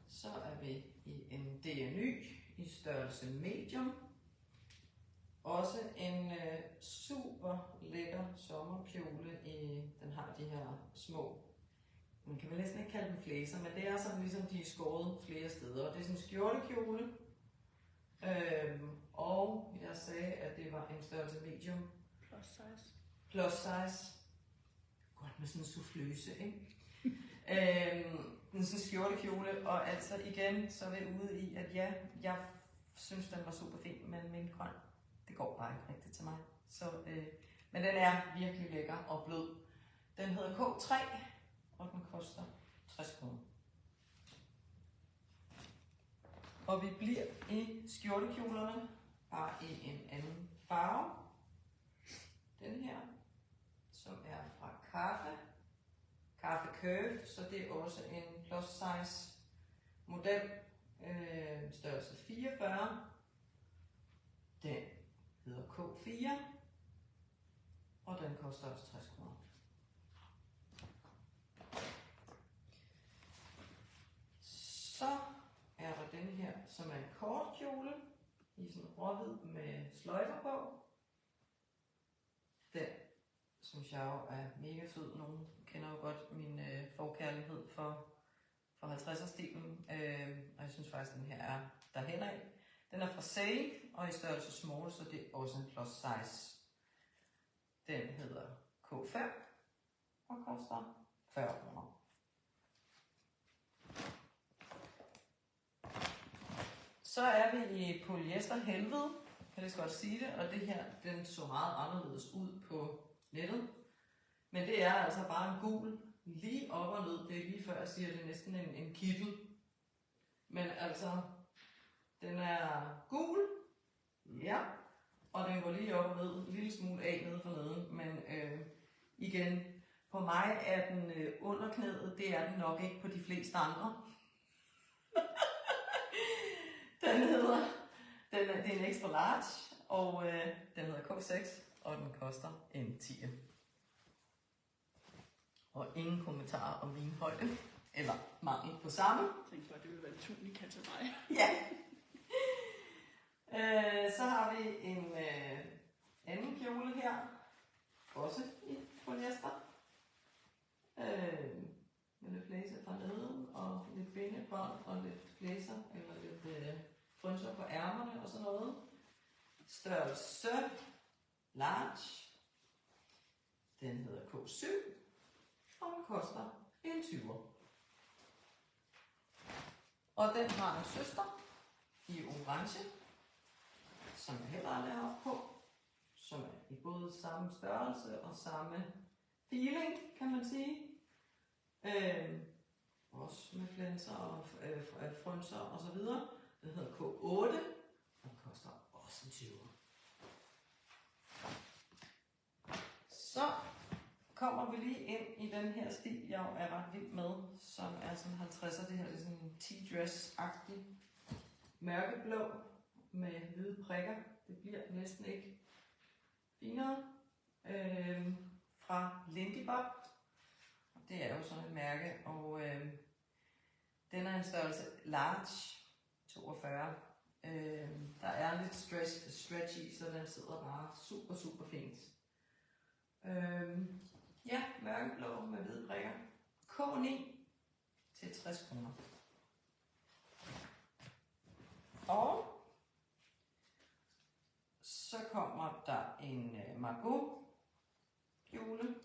Speaker 1: så er vi i en DNY i størrelse medium. Også en super lækker sommerkjole den har de her små, man kan vel næsten ikke kalde dem flæser, men det er sådan ligesom de er skåret flere steder. Det er sådan en skjortekjole. Og jeg sagde, at det var en størrelse medium.
Speaker 2: Plus size.
Speaker 1: Plus size. Godt med sådan en souffløse, ikke? En sådan skjortekjole, og altså igen, så er vi ude i, at ja, jeg synes, den var super fin, men min grøn, det går bare ikke rigtigt til mig. Så, men den er virkelig lækker og blød. Den hedder K3, og den koster 60 kroner. Og vi bliver i skjortekjolerne, bare i en anden farve. Den her, som er fra Kaffe Curve, så det er også en plus size model, størrelse 44. Den hedder K4, og den koster også 60 kroner. Så er der den her, som er en kort kjole, i sådan råhvid med sløjfer på. Den synes jeg jo er mega fed. Nogen kender jo godt min forkærlighed for 50'er-stilen, og jeg synes faktisk, at den her er derhen af. Den er fra Sale, og i størrelse small, så det er også en plus size. Den hedder K5, og koster 40 kroner. Så er vi i polyester helvede, kan jeg godt sige det, og det her, den så meget anderledes ud på nettet. Men det er altså bare en gul, lige op og ned, det er lige før jeg siger, det er næsten en kittel. Men altså, den er gul, ja, og den går lige op og ned, en lille smule af nede for neden, men igen, på mig er den under knæet, det er den nok ikke på de fleste andre. Det er en extra large, og den hedder K6, og den koster en 10. Og ingen kommentarer om min højde, eller mangel på samme.
Speaker 2: Jeg tænkte bare, det ville være en tunika til mig.
Speaker 1: Ja. Så har vi en anden kjole her, også i polyester. Med lidt flæser fra neden, og lidt bindebånd, og lidt flæser, eller lidt frynser på ærmerne og sådan noget. Størrelse large. Den hedder K7, og den koster en 20'er. Og den har en søster i orange, som jeg heller aldrig har haft på, som er i både samme størrelse og samme feeling, kan man sige. Også med flænser og frynser og så videre. Den hedder K8, og den koster også en 20'er. Så kommer vi lige ind i den her stil, jeg er ret vild med, som er sådan 50'er. Det her det er sådan en tea-dress-agtig mørkeblå med hvide prikker. Det bliver næsten ikke finere. Fra Lindy Bob. Det er jo sådan et mærke, og den er en størrelse large, 42. Der er lidt stretch i, så den sidder bare super, super fint. Ja, mørkeblå med hvide prikker. K9 til 60 kroner. Og så kommer der en Margot kjole.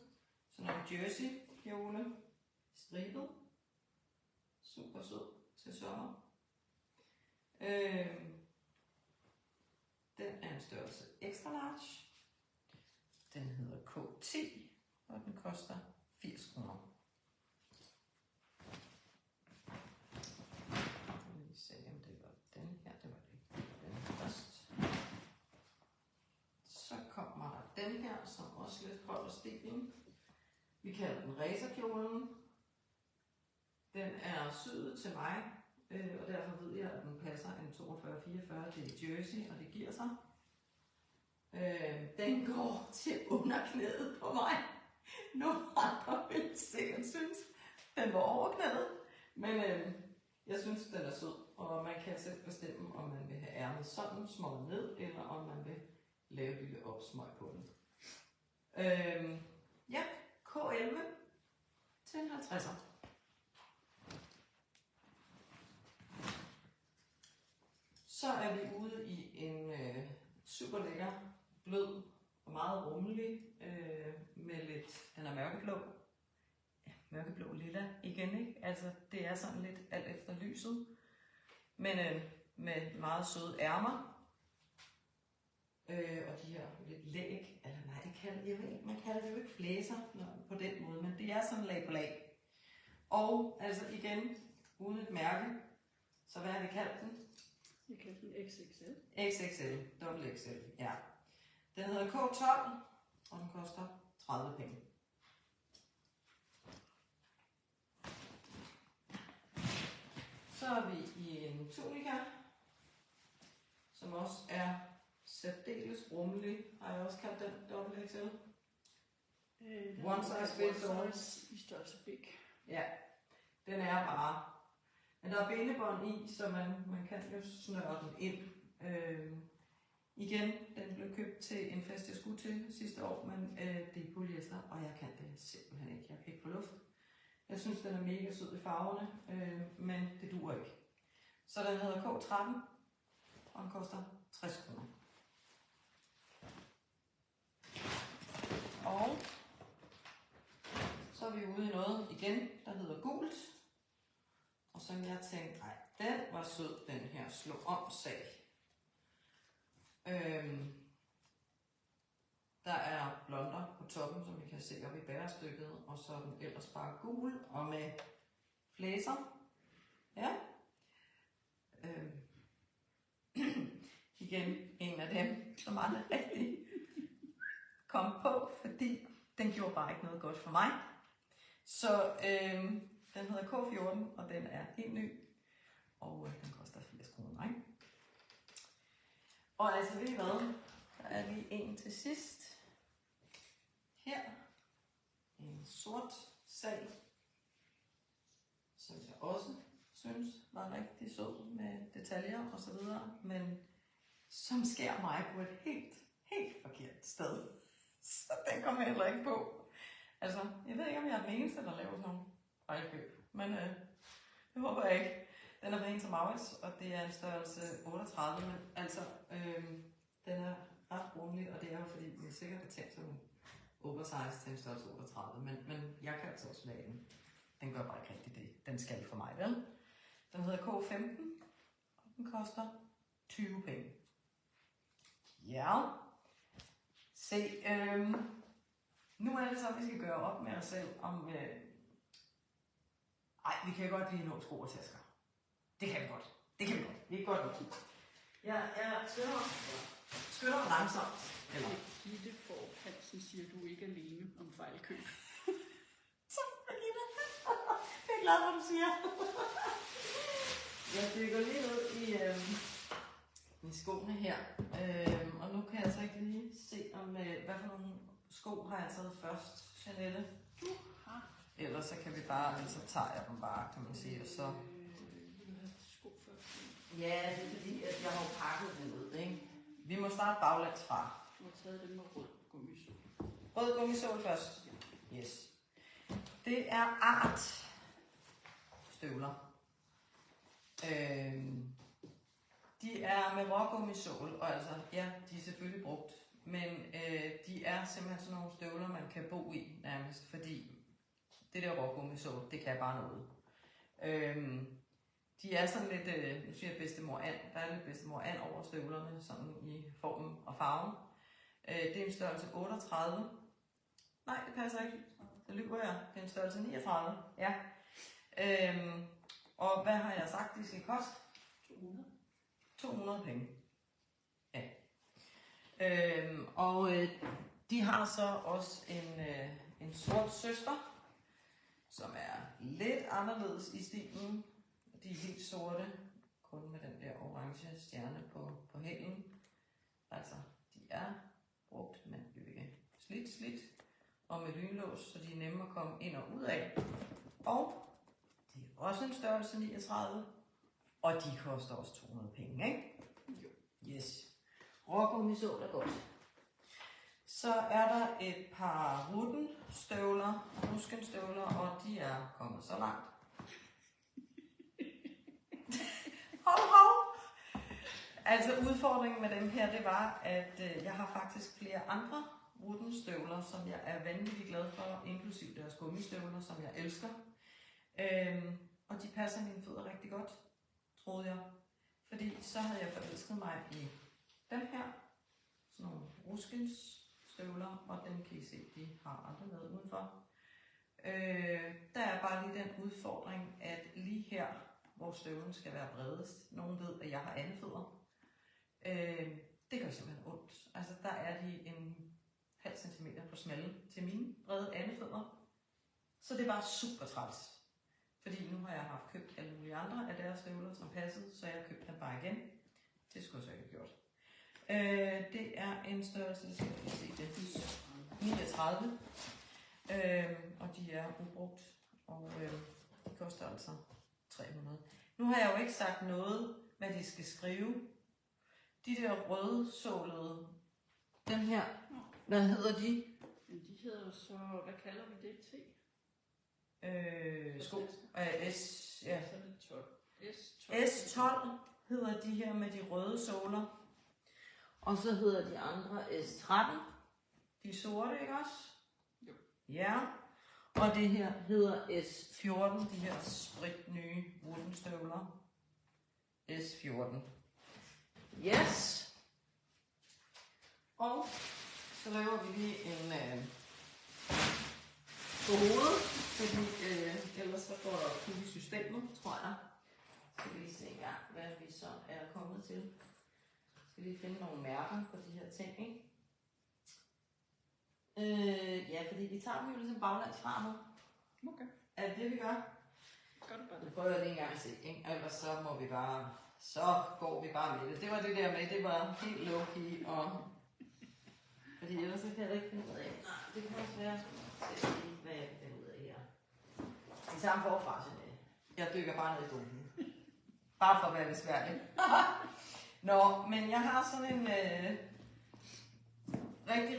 Speaker 1: Sådan en jersey kjole. Stribet. Super sød til sommer. Den er en størrelse extra large. Den hedder K10, og den koster 80 kroner. Vi se, om det var den her. Det var det. Den først. Så kommer der den her, som også lidt holder stilen. Vi kalder den racerkjolen. Den er syet til mig, og derfor ved jeg, at den passer en 42-44. Det er jersey, og det giver sig. Den går til underknæet på mig. Nogle andre vil sikkert synes, den var overknæet. Men jeg synes, den er sød, og man kan selv bestemme, om man vil have ærmet sådan smøget ned, eller om man vil lave et lille opsmøg på den. Ja, K11 til en 50'er. Så er vi ude i en super lækker, blød og meget rummelig med lidt, den er mørkeblå. Ja, mørkeblå lilla igen, ikke? Altså det er sådan lidt alt efter lyset, men med meget søde ærmer. Og de her lidt læg, eller nej, det kalder, jeg ved ikke, man kalder det jo ikke flæser på den måde, men det er sådan lag på lag. Og altså igen, uden et mærke, så hvad har vi kaldt den?
Speaker 2: Jeg kalder den XXL.
Speaker 1: XXL, dobbelt XL, ja. Den hedder K12, og den koster 30 penge. Så er vi i en tunika, som også er særdeles rummelig, har jeg også kaldt den dobbelt XL. One size fits all.
Speaker 2: I størrelse big.
Speaker 1: Ja, den er bare. Men der er bindebånd i, så man kan jo snøre den ind. Igen, den blev købt til en fest, jeg skulle til sidste år, men det er polyester, og jeg kan det simpelthen ikke. Jeg kan ikke få luft. Jeg synes, den er mega sød i farverne, men det duer ikke. Så den hedder K13, og den koster 60 kroner. Og så er vi ude i noget igen, der hedder gult. Og så jeg tænkte, nej, den var sød, den her slå om sag. Der er blonder på toppen, som vi kan se op i bærestykket, og så er den ellers bare gul og med flæser. Ja. Igen en af dem, som aldrig rigtig kom på, fordi den gjorde bare ikke noget godt for mig. Så den hedder K14, og den er helt ny, og den koster 80 kroner, ikke? Og altså, ved I hvad? Der er lige en til sidst. Her. En sort sag, som jeg også synes var rigtig sød med detaljer og så videre, men som skærer mig på et helt forkert sted. Så den kommer heller ikke på. Altså, jeg ved ikke, om jeg er den eneste, der laver sådan nogle fejlkøb, men det håber jeg ikke. Den er fra Hennes & Mauritz, og det er en størrelse 38, men altså, den er ret rummelig, og det er jo fordi, den er sikkert betalt som en oversize til en størrelse 38, men jeg kan altså også lade den. Den gør bare ikke rigtig det. Den skal for mig, vel? Den hedder K15, og den koster 20 penge. Ja. Se, nu er det så, at vi skal gøre op med os selv om... vi kan godt lige nå sko og tasker. Det kan vi godt. Det kan vi godt. Vi kan godt nå. Jeg skynder mig langsomt. Eller?
Speaker 2: Gitte Forp Hansen siger, at du ikke er alene om fejlkøb.
Speaker 1: Så, Birgitte. Det er glad, hvad du siger. Jeg dykker lige ned i skoene her. Og nu kan jeg så ikke lige se, om hvad for nogle sko har jeg taget først, Jeanette. Ellers så kan vi bare, så tager jeg dem bare, kan man sige, og så...
Speaker 2: Vil du have sko først?
Speaker 1: Ja, det er fordi, at jeg har jo pakket den ud, ikke? Vi må starte baglæns fra.
Speaker 2: Du har taget det med rød gummisål.
Speaker 1: Rød gummisål først. Yes. Det er art støvler. De er med rågummisål, og altså, ja, de er selvfølgelig brugt. Men de er simpelthen sådan nogle støvler, man kan bo i nærmest, fordi det der rågummisål, det kan bare noget. De er sådan lidt, nu siger jeg bedstemor and, der er lidt bedstemor and over støvlerne, sådan i formen og farven. Det er en størrelse 38. Nej, det passer ikke. Det lyver jeg. Det er en størrelse 39. Ja. Og hvad har jeg sagt, de skal koste?
Speaker 2: 200.
Speaker 1: 200 penge. Ja. De har så også en sort søster, som er lidt anderledes i stilen. De er helt sorte, kun med den der orange stjerne på hælen. Altså, de er brugt, men jo ikke slidt, og med lynlås, så de er nemme at komme ind og ud af. Og de er også en størrelse 39, og de koster også 200 penge, ikke?
Speaker 2: Jo.
Speaker 1: Yes. Rågummisål er godt. Så er der et par ruskenstøvler, og de er kommet så langt. Hov. Altså udfordringen med dem her, det var, at jeg har faktisk flere andre rutenstøvler, som jeg er vanvittigt glad for, inklusive deres gummistøvler, som jeg elsker. Og de passer mine fødder rigtig godt, troede jeg. Fordi så havde jeg forelsket mig i dem her, sådan nogle ruskenstøvler, og dem kan I se, de har aldrig været udenfor. Der er bare lige den udfordring, at lige her, hvor støvlen skal være bredest, nogen ved, at jeg har andefødder. Det gør simpelthen ondt. Altså der er de en halv centimeter på smalle til mine brede andefødder. Så det var super træls. Fordi nu har jeg haft købt alle mulige andre af deres støvler, som passede, så jeg købte dem bare igen. Det skulle jeg så ikke have gjort. Det er en størrelse, skal vi se, det er 39. Og de er ubrugt, og de koster altså 300. Nu har jeg jo ikke sagt noget, hvad de skal skrive. De der rødsålede, dem her, hvad hedder de?
Speaker 2: Men de hedder så, hvad kalder vi det? T?
Speaker 1: Sko. S, ja.
Speaker 2: Så er det 12.
Speaker 1: S12 hedder de her med de røde såler. Og så hedder de andre S13. De sorte, ikke også?
Speaker 2: Jo.
Speaker 1: Ja. Og det her hedder S14, de her spritnye rutenstøvler. S14. Yes. Og så laver vi lige en på hovedet, fordi ellers så går der kul i systemet, tror jeg. Skal vi lige se engang, hvad vi så er kommet til. Skal lige finde nogle mærker på de her ting, ikke? Ja, fordi vi tager dem jo ligesom baglands fra nu.
Speaker 2: Okay.
Speaker 1: Er det det, vi gør?
Speaker 2: Gør det bare
Speaker 1: Nu
Speaker 2: det.
Speaker 1: prøver jeg lige engang at se, ikke? Ellers så må vi bare, så går vi bare med det. Det var det der med, det var helt low-key, og fordi ellers så kan jeg da ikke finde ud af. Nej, det kan også være, hvad jeg kan finde ud af her. Vi tager dem forfra, sådan det. Jeg dykker bare ned i dumpen. Bare for at være besværlig. Nå, men jeg har sådan en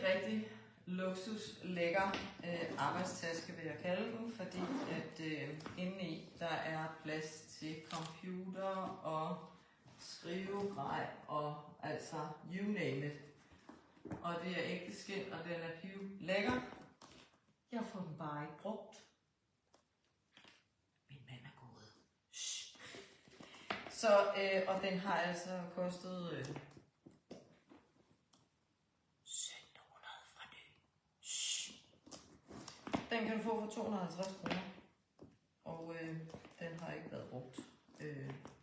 Speaker 1: rigtig luksus, lækker arbejdstaske, vil jeg kalde den, fordi at indeni der er plads til computer og skrivegrej og altså you name it. Og det er ægte skind, og den er lækker. Jeg får den bare ikke brugt. Min mand er gået. Shh. Så, og den har altså kostet 1700 fra ny. Shh. Den kan du få for 250 kroner. Og den har ikke været brugt.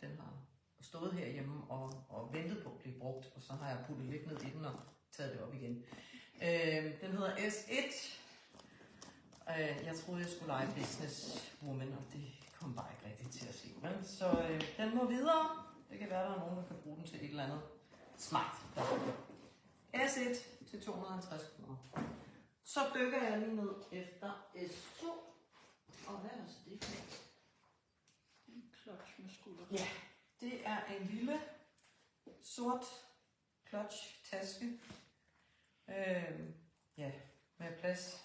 Speaker 1: Den har stået herhjemme og ventet på at blive brugt. Og så har jeg puttet lidt ned i den og taget det op igen. Den hedder S1. Jeg troede, jeg skulle lege Business Woman, og det kom bare ikke rigtigt til at ske. Men så den må videre. Det kan være, der er nogen, der kan bruge den til et eller andet smart. S1 til 250 kroner. Så dykker jeg lige ned efter S2. Og hvad er så det?
Speaker 2: En klods med skulder.
Speaker 1: Ja, Det er en lille sort clutch-taske. Ja, med plads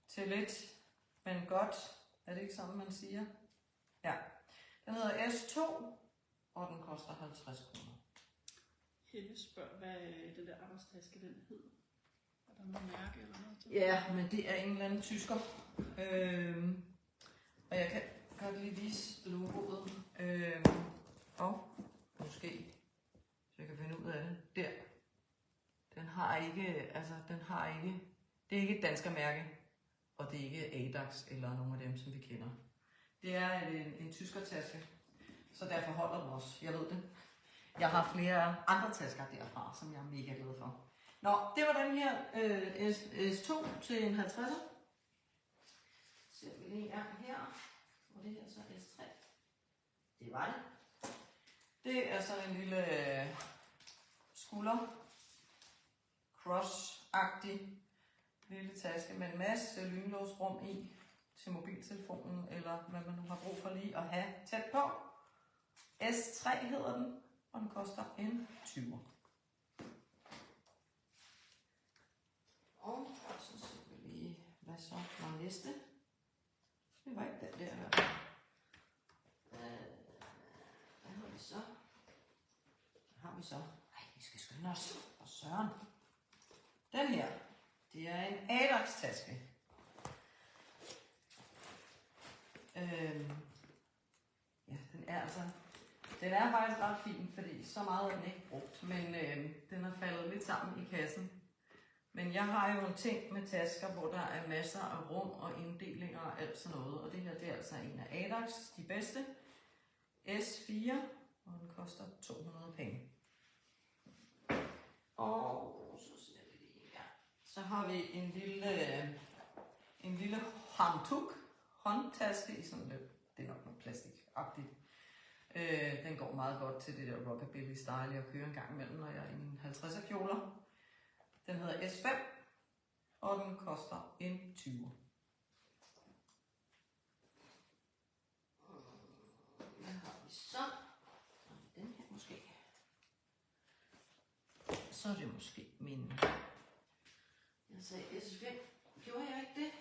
Speaker 1: til lidt, men godt. Er det ikke sådan, man siger? Ja. Den hedder S2, og den koster 50 kroner.
Speaker 2: Helle spørger, hvad den der arbejdstaske den hed. Er der noget mærke eller noget til?
Speaker 1: Ja, men det er en eller anden tysker. Og jeg kan godt lige vise logoet. Og måske, så jeg kan finde ud af det. Der. Den har ikke, det er ikke et danskermærke, og det er ikke Adax eller nogen af dem, som vi kender. Det er en tyskertaske, så derfor holder den også. Jeg ved det. Jeg har flere andre tasker derfra, som jeg er mega glad for. Nå, det var den her S2 til en 50'er. Så vi lige gang her. Og det her så S3. Det var det. Det er sådan en lille skulder cross-agtig lille taske med en masse lynlåsrum i til mobiltelefonen, eller hvad man nu har brug for lige at have tæt på. S3 hedder den, og den koster en 20'er. Og så ser vi lige, hvad så var næste. Det var ikke den der. Hvad har vi så? Hvad har vi så? Ej, vi skal skynde os. Og søren. Den her, det er en Adax-taske. Ja, den er faktisk ret fin, fordi så meget er den ikke brugt, men den er faldet lidt sammen i kassen. Men jeg har jo en ting med tasker, hvor der er masser af rum og inddelinger og alt sådan noget, og det her det er altså en af Adax, de bedste. S4, og den koster 200 penge. Og så ser vi lige her. Så har vi en lille håndtaske i sådan lidt, det er nok noget plastikagtigt. Den går meget godt til det der rockabilly style, jeg kører en gang imellem, når jeg er i en 50'er kjoler. Den hedder S5, og den koster en 20'er. Hvad har vi så? Den her måske. Så er det måske min... Jeg sagde S5. Gjorde jeg ikke det?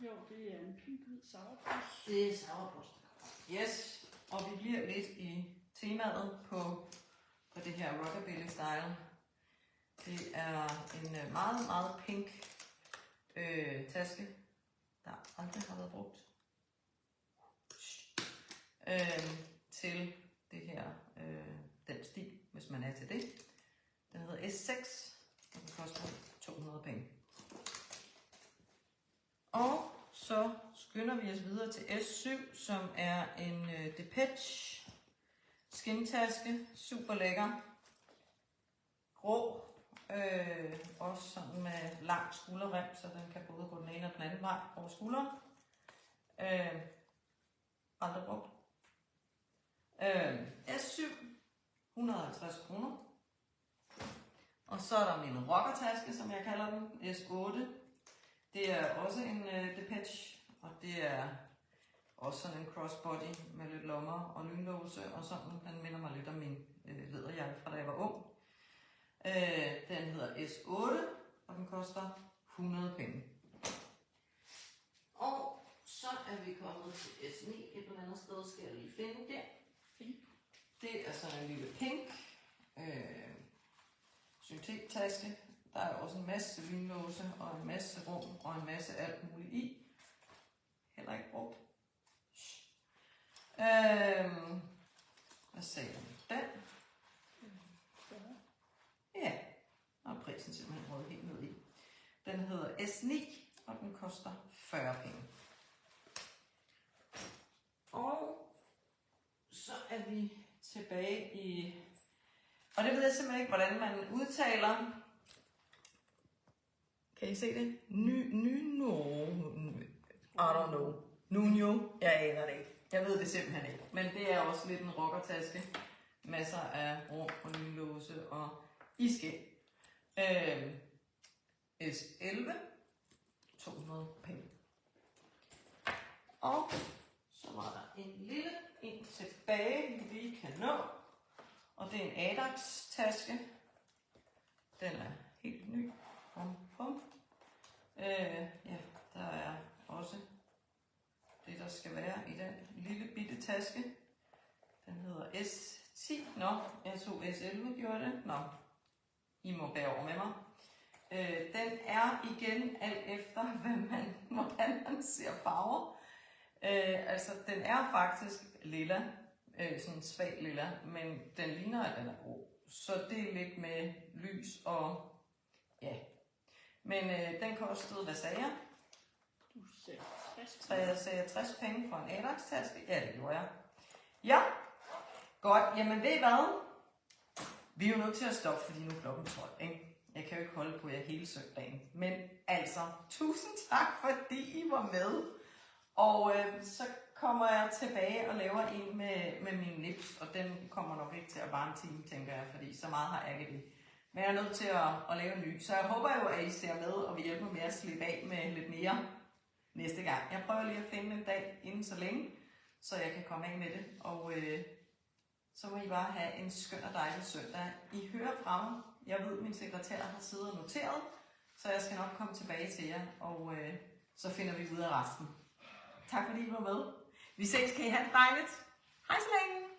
Speaker 2: Jo, det er en pink-hvid sourpuss.
Speaker 1: Det er sourpuss. Yes, og vi bliver lidt i temaet på det her rockabilly style. Det er en meget, meget pink taske, der aldrig har været brugt til det her, den stil, hvis man er til det. Den hedder S6, og den koster 200 penge. Og så skynder vi os videre til S7, som er en Depeche skintaske, super lækker, grå, også sådan med lang skulderrem, så den kan både gå den ene og den anden vej over skulderen. Aldrig brugt. S7, 150 kroner. Og så er der min rockertaske, som jeg kalder den, S8. Det er også en Depeche, og det er også sådan en crossbody med lidt lommer og lynlåse, og sådan. Den minder mig lidt om min læderjakke fra da jeg var ung. Den hedder S8, og den koster 100 penge. Og så er vi kommet til S9, et eller andet sted skal jeg lige finde det. Det er sådan en lille pink syntettaske. Der er også en masse lynlåse og en masse rum og en masse alt muligt i. Heller ikke brugt. Hvad sagde jeg med den? Ja, og prisen simpelthen rød helt ned i. Den hedder S9, og den koster 40 penge. Og så er vi tilbage i... Og det ved jeg simpelthen ikke, hvordan man udtaler. Kan I se det? I don't know. Nuno. Jeg aner det ikke. Jeg ved det simpelthen ikke. Men det er også lidt en rockertaske. Masser af rum og lynlåse og iskind. S11. 200 penge. Og så var der en lille en tilbage. tilbage, vi lige kan nå. Og det er en Adax-taske. Den er helt ny. Ja, der er også det, der skal være i den lille bitte taske. Den hedder S10. Nå, jeg tog S11, gjorde det. Nå, I må bære over med mig. Den er igen alt efter, hvordan man ser farver. Altså, den er faktisk lilla. Sådan svag lilla, men den ligner, at den er grå. Så det er lidt med lys og ja. Men den kostede, hvad sagde jeg?
Speaker 2: Du sagde 60.
Speaker 1: Så jeg sagde 60 penge for en Adax-taske. Ja, det gjorde jeg. Ja, godt. Jamen ved I hvad? Vi er jo nødt til at stoppe, fordi nu er klokken 12, ikke? Jeg kan jo ikke holde på jer hele søndagen. Men altså, tusind tak, fordi I var med. Og så kommer jeg tilbage og laver en med min nips, og den kommer nok ikke til at vare en time, tænker jeg, fordi så meget har jeg ikke det. Men jeg er nødt til at lave en ny, så jeg håber jo, at I ser med, og vil hjælpe mig med at slippe af med lidt mere næste gang. Jeg prøver lige at finde en dag inden så længe, så jeg kan komme af med det, og så må I bare have en skøn og dejlig søndag. I hører fra mig. Jeg ved, at min sekretær har siddet og noteret, så jeg skal nok komme tilbage til jer, og så finder vi ud af resten. Tak fordi I var med. Vi ses, kan I have det dejligt. Hej så længe.